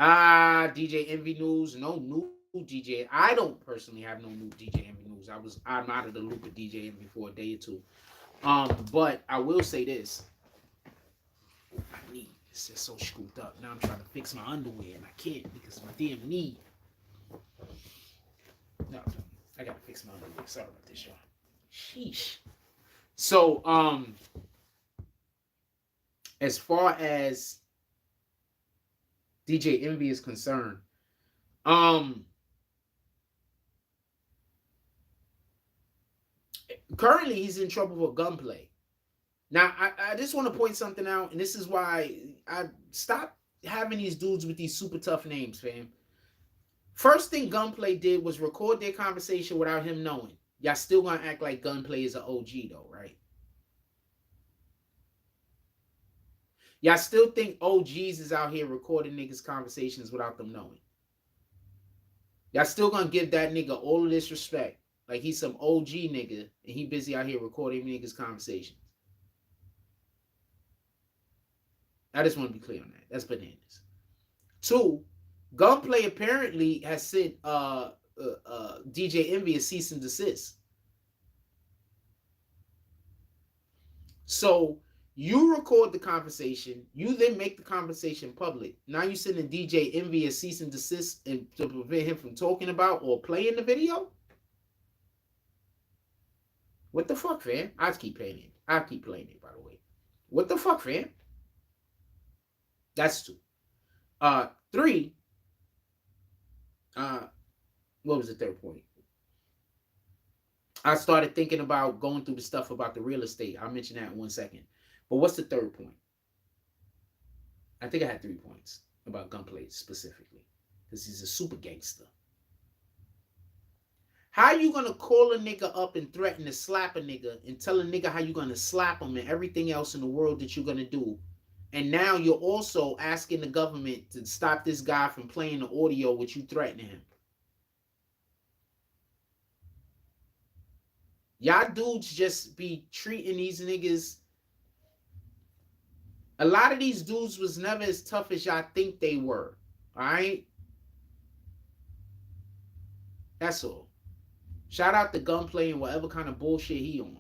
DJ Envy news. No new DJ. I don't personally have no new DJ Envy news. I'm out of the loop with DJ Envy for a day or two. But I will say this. My knee is just so screwed up. Now I'm trying to fix my underwear and I can't because of my damn knee. No, I gotta fix my underwear. Sorry about this, y'all. Sheesh. So, as far as DJ Envy is concerned, currently he's in trouble for gunplay. Now, I just want to point something out, and this is why I stopped having these dudes with these super tough names, fam. First thing Gunplay did was record their conversation without him knowing. Y'all still gonna act like Gunplay is an OG though, right? Y'all still think OGs is out here recording niggas' conversations without them knowing. Y'all still gonna give that nigga all of this respect. Like he's some OG nigga and he busy out here recording niggas' conversations. I just want to be clear on that. That's bananas. 2, Gunplay apparently has sent DJ Envy a cease and desist. So you record the conversation, you then make the conversation public. Now you sending DJ Envy a cease and desist and to prevent him from talking about or playing the video? What the fuck, fam? I keep playing it. I keep playing it, by the way. What the fuck, fam? That's 2. 3. What was the third point? I started thinking about going through the stuff about the real estate. I'll mention that in 1 second. But what's the third point? I think I had 3 points about Gunplay specifically. Because he's a super gangster. How you gonna call a nigga up and threaten to slap a nigga and tell a nigga how you gonna slap him and everything else in the world that you're gonna do? And now you're also asking the government to stop this guy from playing the audio with you threatening him. Y'all dudes just be treating these niggas. A lot of these dudes was never as tough as y'all think they were. All right? That's all. Shout out to Gunplay and whatever kind of bullshit he on.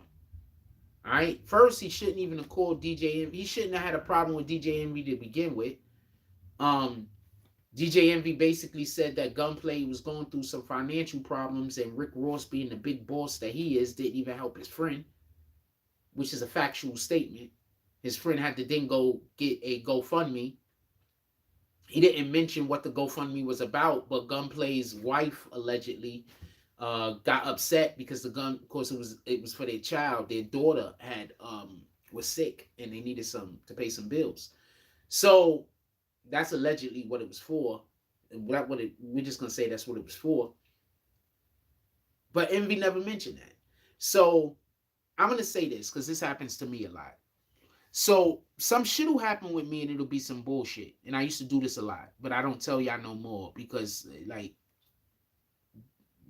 All right? First, he shouldn't even have called DJ Envy. He shouldn't have had a problem with DJ Envy to begin with. DJ Envy basically said that Gunplay was going through some financial problems, and Rick Ross, being the big boss that he is, didn't even help his friend, which is a factual statement. His friend had to then go get a GoFundMe. He didn't mention what the GoFundMe was about, but Gunplay's wife allegedly got upset because the gun, of course, it was for their child. Their daughter was sick and they needed to pay some bills. So that's allegedly what it was for. We're just gonna say that's what it was for. But Envy never mentioned that. So I'm gonna say this because this happens to me a lot. So some shit will happen with me and it'll be some bullshit. And I used to do this a lot, but I don't tell y'all no more because like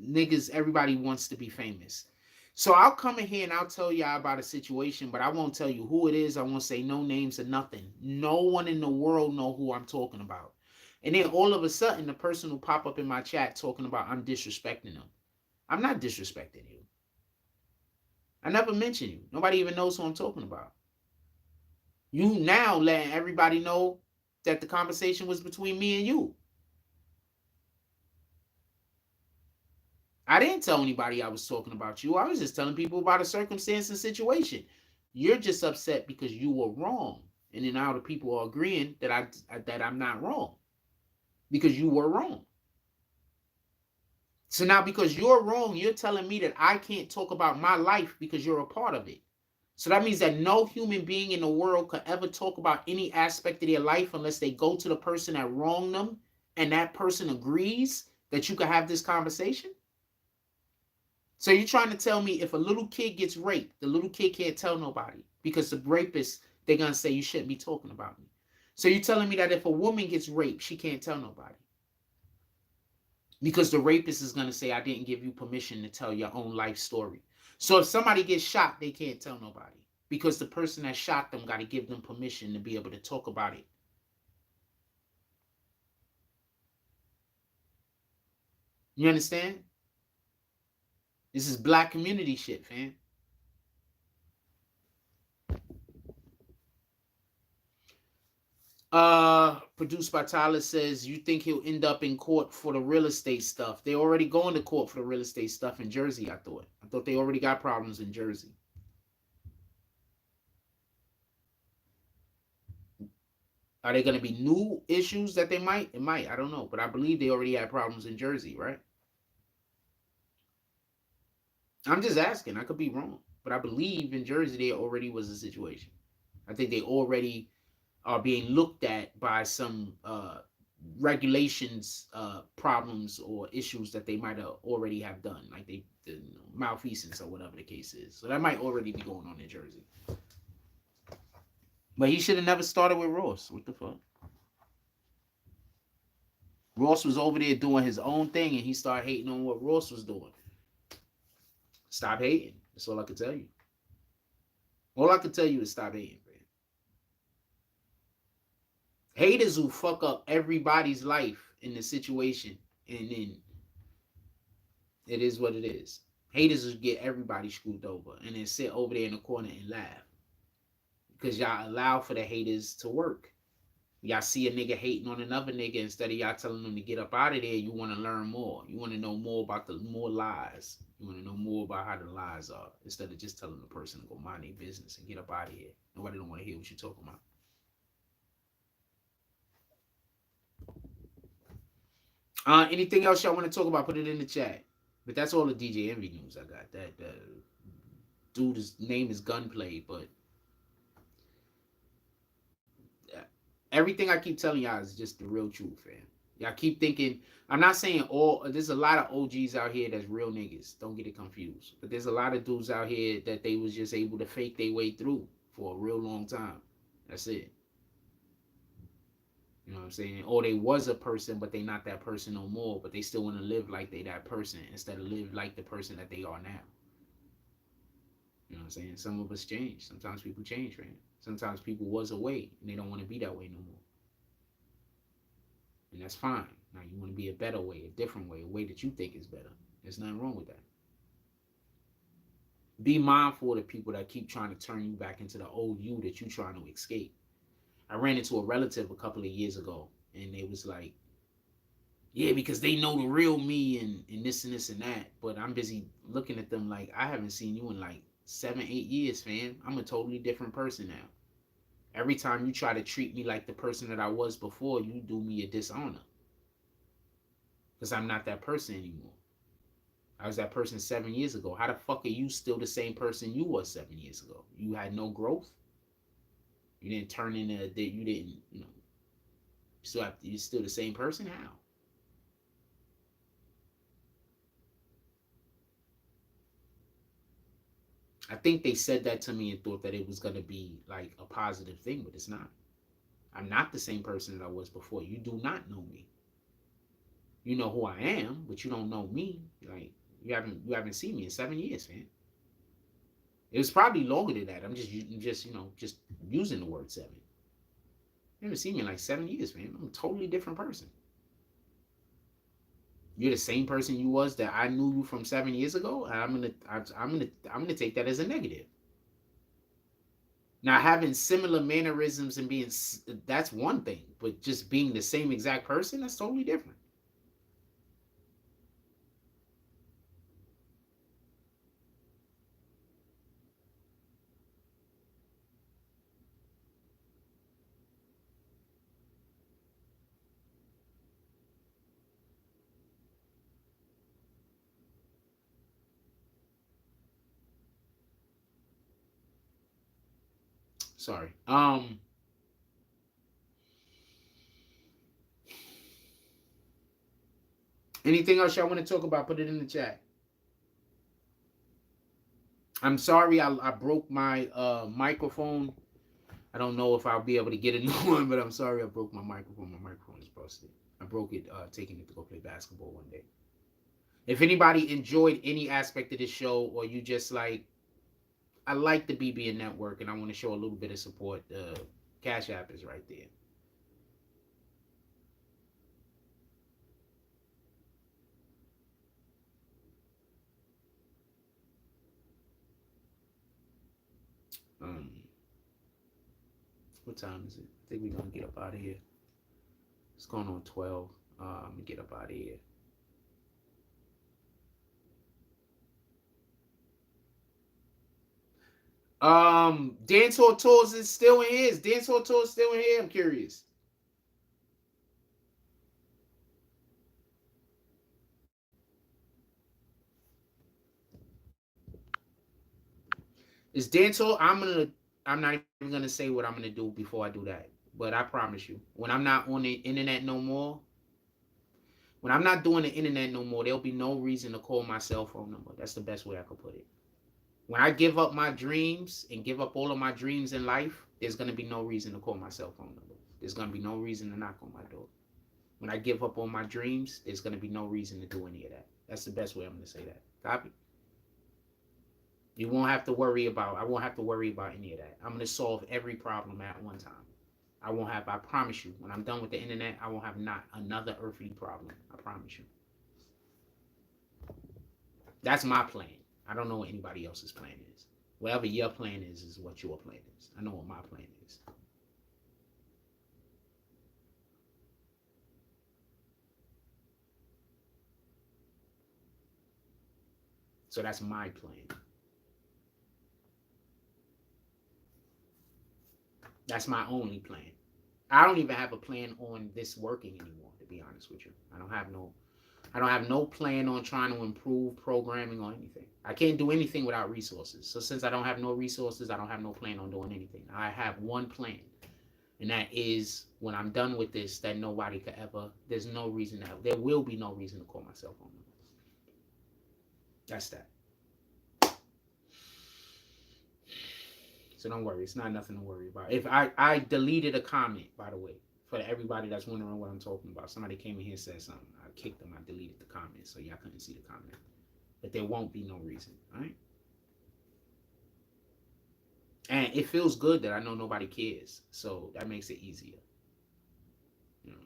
niggas, everybody wants to be famous. So I'll come in here and I'll tell y'all about a situation, but I won't tell you who it is. I won't say no names or nothing. No one in the world know who I'm talking about. And then all of a sudden, the person will pop up in my chat talking about I'm disrespecting them. I'm not disrespecting you. I never mentioned you. Nobody even knows who I'm talking about. You now letting everybody know that the conversation was between me and you. I didn't tell anybody I was talking about you. I was just telling people about a circumstance and situation. You're just upset because you were wrong. And then now the people are agreeing that I'm not wrong. Because you were wrong. So now because you're wrong, you're telling me that I can't talk about my life because you're a part of it. So that means that no human being in the world could ever talk about any aspect of their life unless they go to the person that wronged them and that person agrees that you could have this conversation? So you're trying to tell me if a little kid gets raped, the little kid can't tell nobody because the rapist, they're going to say you shouldn't be talking about me. So you're telling me that if a woman gets raped, she can't tell nobody. Because the rapist is going to say, I didn't give you permission to tell your own life story. So if somebody gets shot, they can't tell nobody. Because the person that shot them got to give them permission to be able to talk about it. You understand? This is black community shit, fam. Produced by Tyler says, you think he'll end up in court for the real estate stuff? They already going to court for the real estate stuff in Jersey, I thought. I thought they already got problems in Jersey. Are there going to be new issues that they might? It might, I don't know. But I believe they already had problems in Jersey, right? I'm just asking. I could be wrong. But I believe in Jersey there already was a situation. I think they already are being looked at by some regulations problems or issues that they might have already have done, like the malfeasance or whatever the case is. So that might already be going on in Jersey. But he should have never started with Ross. What the fuck? Ross was over there doing his own thing and he started hating on what Ross was doing. Stop hating. That's all I can tell you. All I can tell you is stop hating, man. Haters who fuck up everybody's life in the situation and then It is what it is. Haters will get everybody screwed over and then sit over there in the corner and laugh because y'all allow for the haters to work. Y'all see a nigga hating on another nigga, instead of y'all telling them to get up out of there, you want to learn more. You want to know more about the more lies. You want to know more about how the lies are, instead of just telling the person to go mind their business and get up out of here. Nobody don't want to hear what you're talking about. Anything else y'all want to talk about? Put it in the chat. But that's all the DJ Envy news I got. That dude's name is Gunplay, but everything I keep telling y'all is just the real truth, fam. Y'all keep thinking. I'm not saying all. There's a lot of OGs out here that's real niggas. Don't get it confused. But there's a lot of dudes out here that they was just able to fake their way through for a real long time. That's it. You know what I'm saying? Or they was a person, but they not that person no more. But they still want to live like they that person instead of live like the person that they are now. You know what I'm saying? Some of us change. Sometimes people change, man. Sometimes people was away and they don't want to be that way no more. And that's fine. Now you want to be a better way, a different way, a way that you think is better. There's nothing wrong with that. Be mindful of the people that keep trying to turn you back into the old you that you're trying to escape. I ran into a relative a couple of years ago, and they was like, yeah, because they know the real me and this and this and that. But I'm busy looking at them like, I haven't seen you in like 7-8 years, fam. I'm a totally different person now. Every time you try to treat me like the person that I was before, you do me a dishonor. Because I'm not that person anymore. I was that person 7 years ago. How the fuck are you still the same person you was 7 years ago? You had no growth. You didn't turn into you didn't, you're still the same person. How? I think they said that to me and thought that it was gonna be like a positive thing, but it's not. I'm not the same person that I was before. You do not know me. You know who I am, but you don't know me. Like you haven't seen me in 7 years, man. It was probably longer than that. I'm just using the word 7. You haven't seen me in like 7 years, man. I'm a totally different person. You're the same person you was that I knew you from 7 years ago. And I'm gonna take that as a negative. Now having similar mannerisms and being, that's one thing, but just being the same exact person, that's totally different. Sorry. Anything else y'all want to talk about? Put it in the chat. I'm sorry I broke my microphone. I don't know if I'll be able to get a new one, but I'm sorry I broke my microphone. My microphone is busted. I broke it taking it to go play basketball one day. If anybody enjoyed any aspect of this show, or you just like, I like the BBN Network and I want to show a little bit of support, the Cash App is right there. What time is it? I think we're gonna get up out of here. It's going on 12. I'm gonna get up out of here. Dancehall Tours is still in here. Is Dancehall Tours still in here? I'm curious. Is Dancehall? I'm not even gonna say what I'm gonna do before I do that. But I promise you, when I'm not on the internet no more, when I'm not doing the internet no more, there'll be no reason to call my cell phone number. That's the best way I could put it. When I give up my dreams and give up all of my dreams in life, there's gonna be no reason to call my cell phone number. There's gonna be no reason to knock on my door. When I give up on my dreams, there's gonna be no reason to do any of that. That's the best way I'm gonna say that. Copy? You won't have to worry about, I won't have to worry about any of that. I'm gonna solve every problem at one time. I promise you, when I'm done with the internet, I won't have not another earthly problem. I promise you. That's my plan. I don't know what anybody else's plan is. Whatever your plan is what your plan is. I know what my plan is. So that's my plan. That's my only plan. I don't even have a plan on this working anymore, to be honest with you. I don't have no plan on trying to improve programming or anything. I can't do anything without resources. So since I don't have no resources, I don't have no plan on doing anything. I have one plan. And that is when I'm done with this, that nobody could ever, there will be no reason to call myself on them. That's that. So don't worry, it's not nothing to worry about. If I deleted a comment, by the way, for everybody that's wondering what I'm talking about. Somebody came in here and said something. I kicked them. I deleted the comment, so y'all couldn't see the comment. But there won't be no reason, all right? And it feels good that I know nobody cares, so that makes it easier. You know,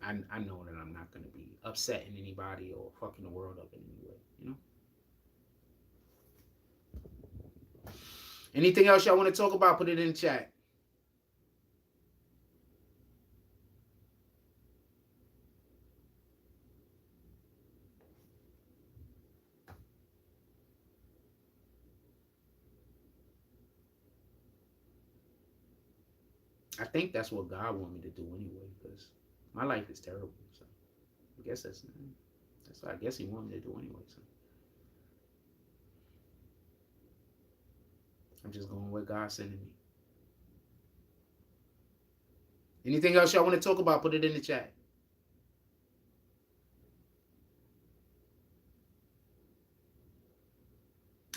I know that I'm not going to be upsetting anybody or fucking the world up in any way, you know? Anything else y'all want to talk about, put it in the chat. I think that's what God wanted me to do anyway, because my life is terrible. So I guess that's what I guess he wanted me to do anyway. So I'm just going where God's sending me. Anything else y'all want to talk about, put it in the chat.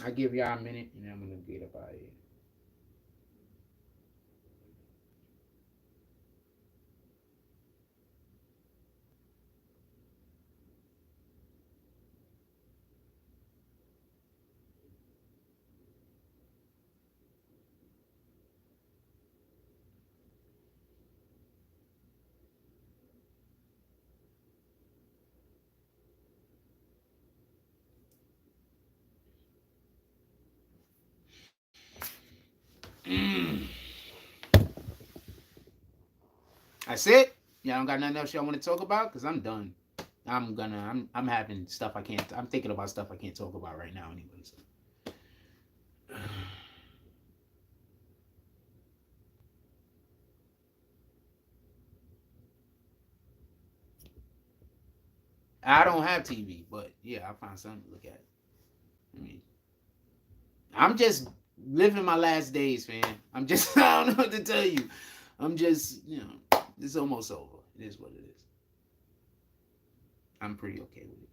I'll give y'all a minute, and then I'm going to get up out of here. That's it. Y'all don't got nothing else y'all want to talk about? Because I'm done. I'm having stuff I'm thinking about stuff I can't talk about right now anyway. So. I don't have TV, but yeah, I'll find something to look at. I mean, I'm just living my last days, man. I don't know what to tell you. I'm just, it's almost over. It is what it is. I'm pretty okay with it.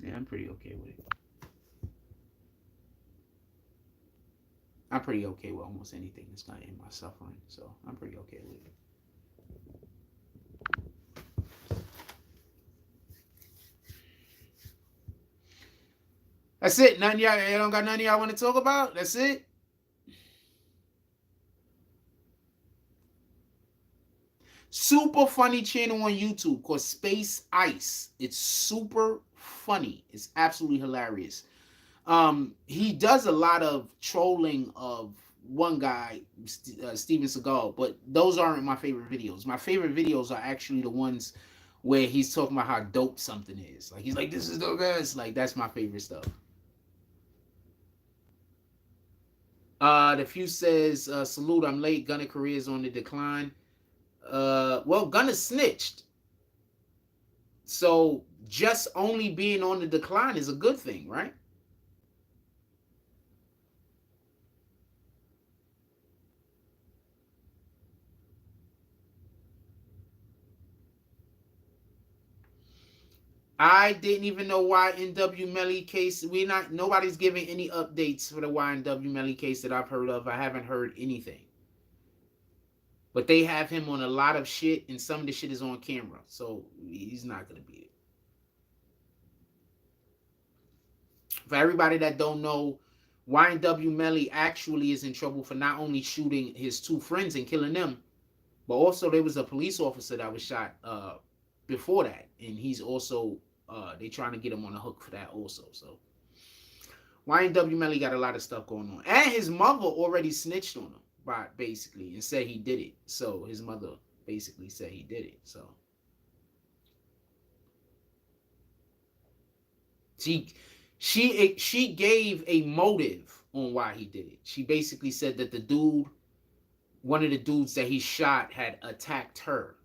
Yeah, I'm pretty okay with it. I'm pretty okay with almost anything that's gonna end my suffering, so I'm pretty okay with it. That's it. Y'all don't got nothing y'all want to talk about? That's it. Super funny channel on YouTube called 6ix9ine. It's super funny. It's absolutely hilarious. He does a lot of trolling of one guy, Steven Seagal, but those aren't my favorite videos. My favorite videos are actually the ones where he's talking about how dope something is. Like, he's like, this is the best. Like, that's my favorite stuff. The few says, salute, I'm late. Gunna career is on the decline. Well, Gunna snitched. So just only being on the decline is a good thing, right? I didn't even know YNW Melly case. Nobody's giving any updates for the YNW Melly case that I've heard of. I haven't heard anything. But they have him on a lot of shit, and some of the shit is on camera. So he's not going to be it. For everybody that don't know, YNW Melly actually is in trouble for not only shooting his two friends and killing them, but also there was a police officer that was shot before that, and he's also they trying to get him on the hook for that also. So YNW Melly got a lot of stuff going on, and his mother already snitched on him, right? Basically, and said he did it. So his mother basically said he did it. So she gave a motive on why he did it. She basically said that the dude, one of the dudes that he shot, had attacked her,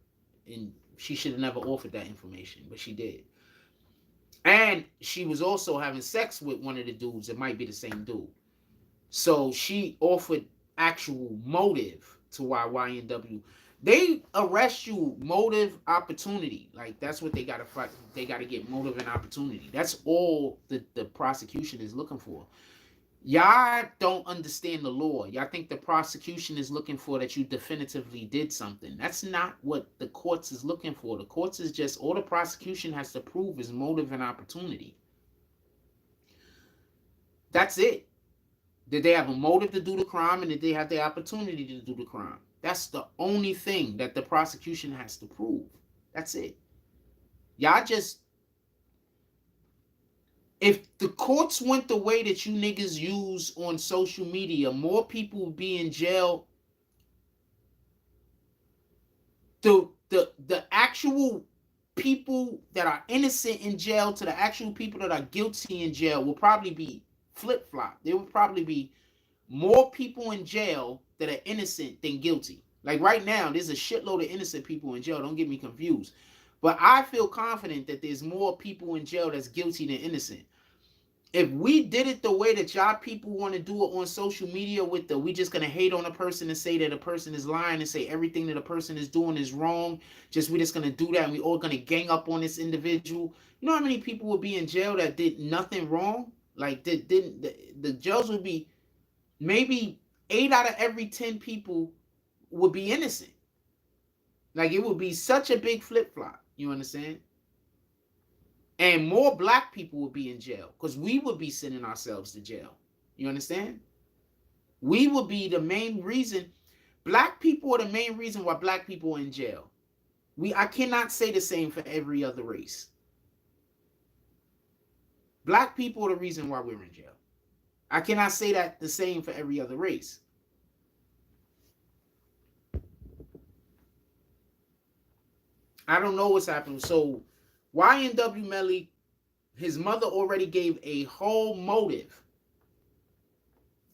and she should have never offered that information, but she did. And she was also having sex with one of the dudes. It might be the same dude. So she offered actual motive to why YNW. They arrest you motive, opportunity. Like, that's what they gotta fight. They gotta get motive and opportunity. That's all the prosecution is looking for. Y'all don't understand the law. Y'all think the prosecution is looking for that you definitively did something. That's not what the courts is looking for. The courts is just, all the prosecution has to prove is motive and opportunity. That's it. Did they have a motive to do the crime, and did they have the opportunity to do the crime? That's the only thing that the prosecution has to prove. That's it. Y'all just, if the courts went the way that you niggas use on social media, more people would be in jail. The actual people that are innocent in jail to the actual people that are guilty in jail will probably be flip-flop. There will probably be more people in jail that are innocent than guilty. Like right now, there's a shitload of innocent people in jail. Don't get me confused. But I feel confident that there's more people in jail that's guilty than innocent. If we did it the way that y'all people want to do it on social media, with the, we just gonna hate on a person and say that a person is lying and say everything that a person is doing is wrong, we just gonna do that and we all gonna gang up on this individual. You know how many people would be in jail that did nothing wrong? Like, the jails would be, maybe 8 out of every 10 people would be innocent. Like, it would be such a big flip-flop. You understand? And more black people would be in jail because we would be sending ourselves to jail. You understand? We would be the main reason. Black people are the main reason why black people are in jail. I cannot say the same for every other race. Black people are the reason why we're in jail. I cannot say that the same for every other race. I don't know what's happening. So YNW Melly, his mother already gave a whole motive.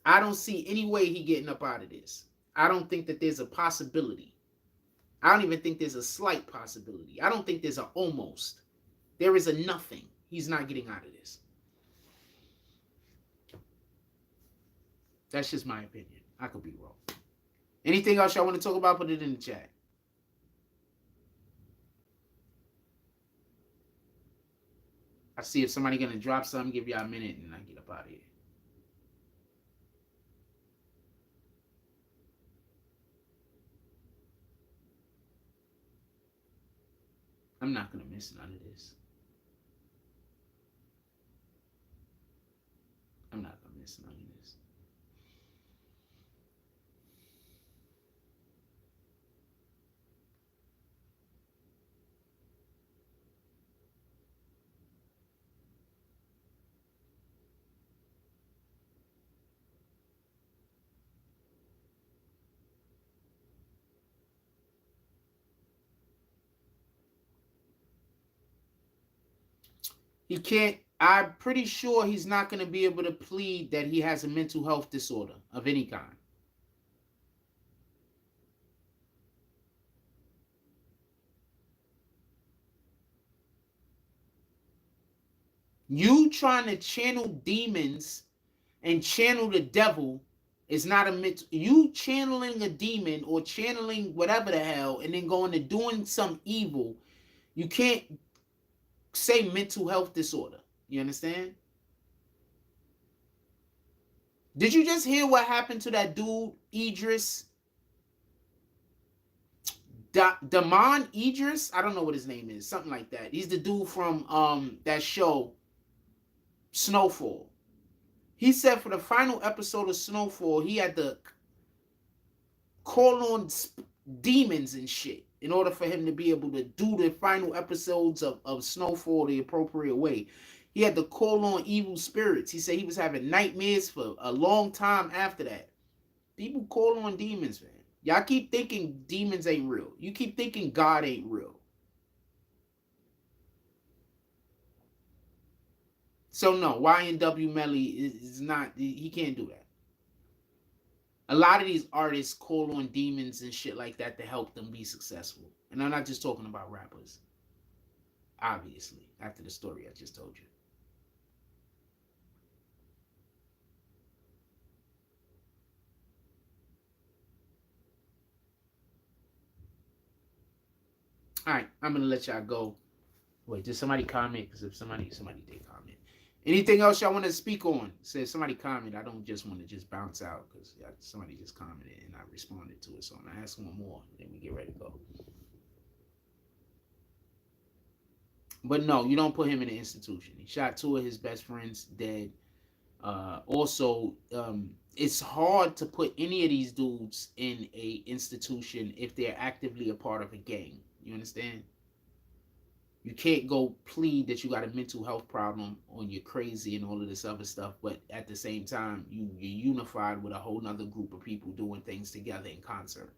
I don't see any way he getting up out of this. I don't think that there's a possibility. I don't even think there's a slight possibility. I don't think there's an almost. There is a nothing. He's not getting out of this. That's just my opinion. I could be wrong. Anything else y'all want to talk about, put it in the chat. I see if somebody gonna drop something, give y'all a minute and I get up out of here. I'm not gonna miss none of this. I'm not gonna miss none of this. He can't, I'm pretty sure he's not going to be able to plead that he has a mental health disorder of any kind. You trying to channel demons and channel the devil is not a mental. You channeling a demon or channeling whatever the hell and then going to doing some evil, you can't say mental health disorder. You understand? Did you just hear what happened to that dude, Idris? Damon Idris? I don't know what his name is. Something like that. He's the dude from that show, Snowfall. He said for the final episode of Snowfall, he had to call on demons and shit in order for him to be able to do the final episodes of Snowfall the appropriate way. He had to call on evil spirits. He said he was having nightmares for a long time after that. People call on demons, man. Y'all keep thinking demons ain't real. You keep thinking God ain't real. So no, YNW Melly is not, he can't do that. A lot of these artists call on demons and shit like that to help them be successful. And I'm not just talking about rappers. Obviously, after the story I just told you. All right, I'm gonna let y'all go. Wait, did somebody comment? Because if somebody did comment. Anything else y'all want to speak on? Say if somebody comment. I don't just want to just bounce out because somebody just commented and I responded to it. So I'm gonna ask one more, and then we get ready to go. But no, you don't put him in an institution. He shot 2 of his best friends dead. Also, it's hard to put any of these dudes in a institution if they're actively a part of a gang. You understand? You can't go plead that you got a mental health problem or you're crazy and all of this other stuff, but at the same time, you're unified with a whole nother group of people doing things together in concert.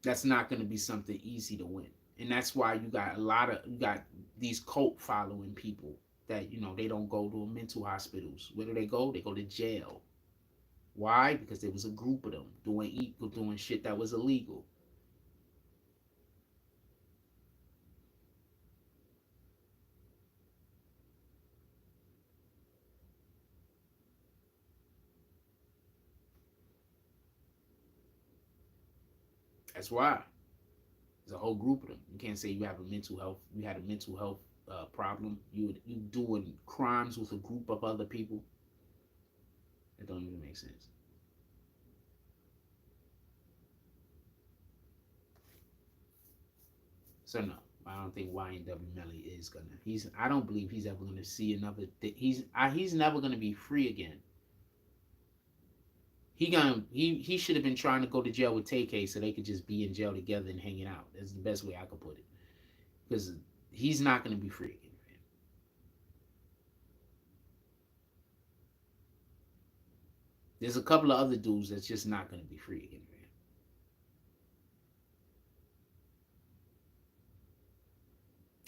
That's not going to be something easy to win. And that's why you got these cult following people that, they don't go to mental hospitals. Where do they go? They go to jail. Why? Because there was a group of them doing shit that was illegal. That's why. There's a whole group of them. You can't say you had a mental health problem. You doing crimes with a group of other people. It don't even make sense. So no, I don't think YNW Melly is gonna. I don't believe he's ever gonna see another. He's never gonna be free again. He should have been trying to go to jail with TK so they could just be in jail together and hanging out. That's the best way I could put it. Because he's not gonna be free again, man. There's a couple of other dudes that's just not gonna be free again, man.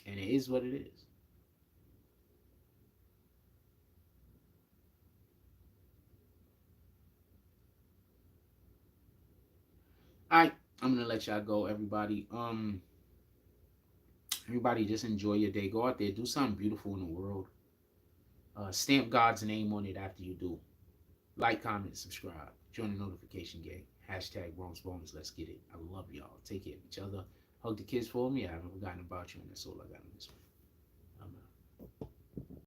And it is what it is. All right, I'm gonna let y'all go, everybody. Everybody, just enjoy your day. Go out there, do something beautiful in the world. Stamp God's name on it after you do. Like, comment, subscribe. Join the notification gang. Hashtag Rome's Bones. Let's get it. I love y'all. Take care of each other. Hug the kids for me. I haven't forgotten about you, and that's all I got on this one.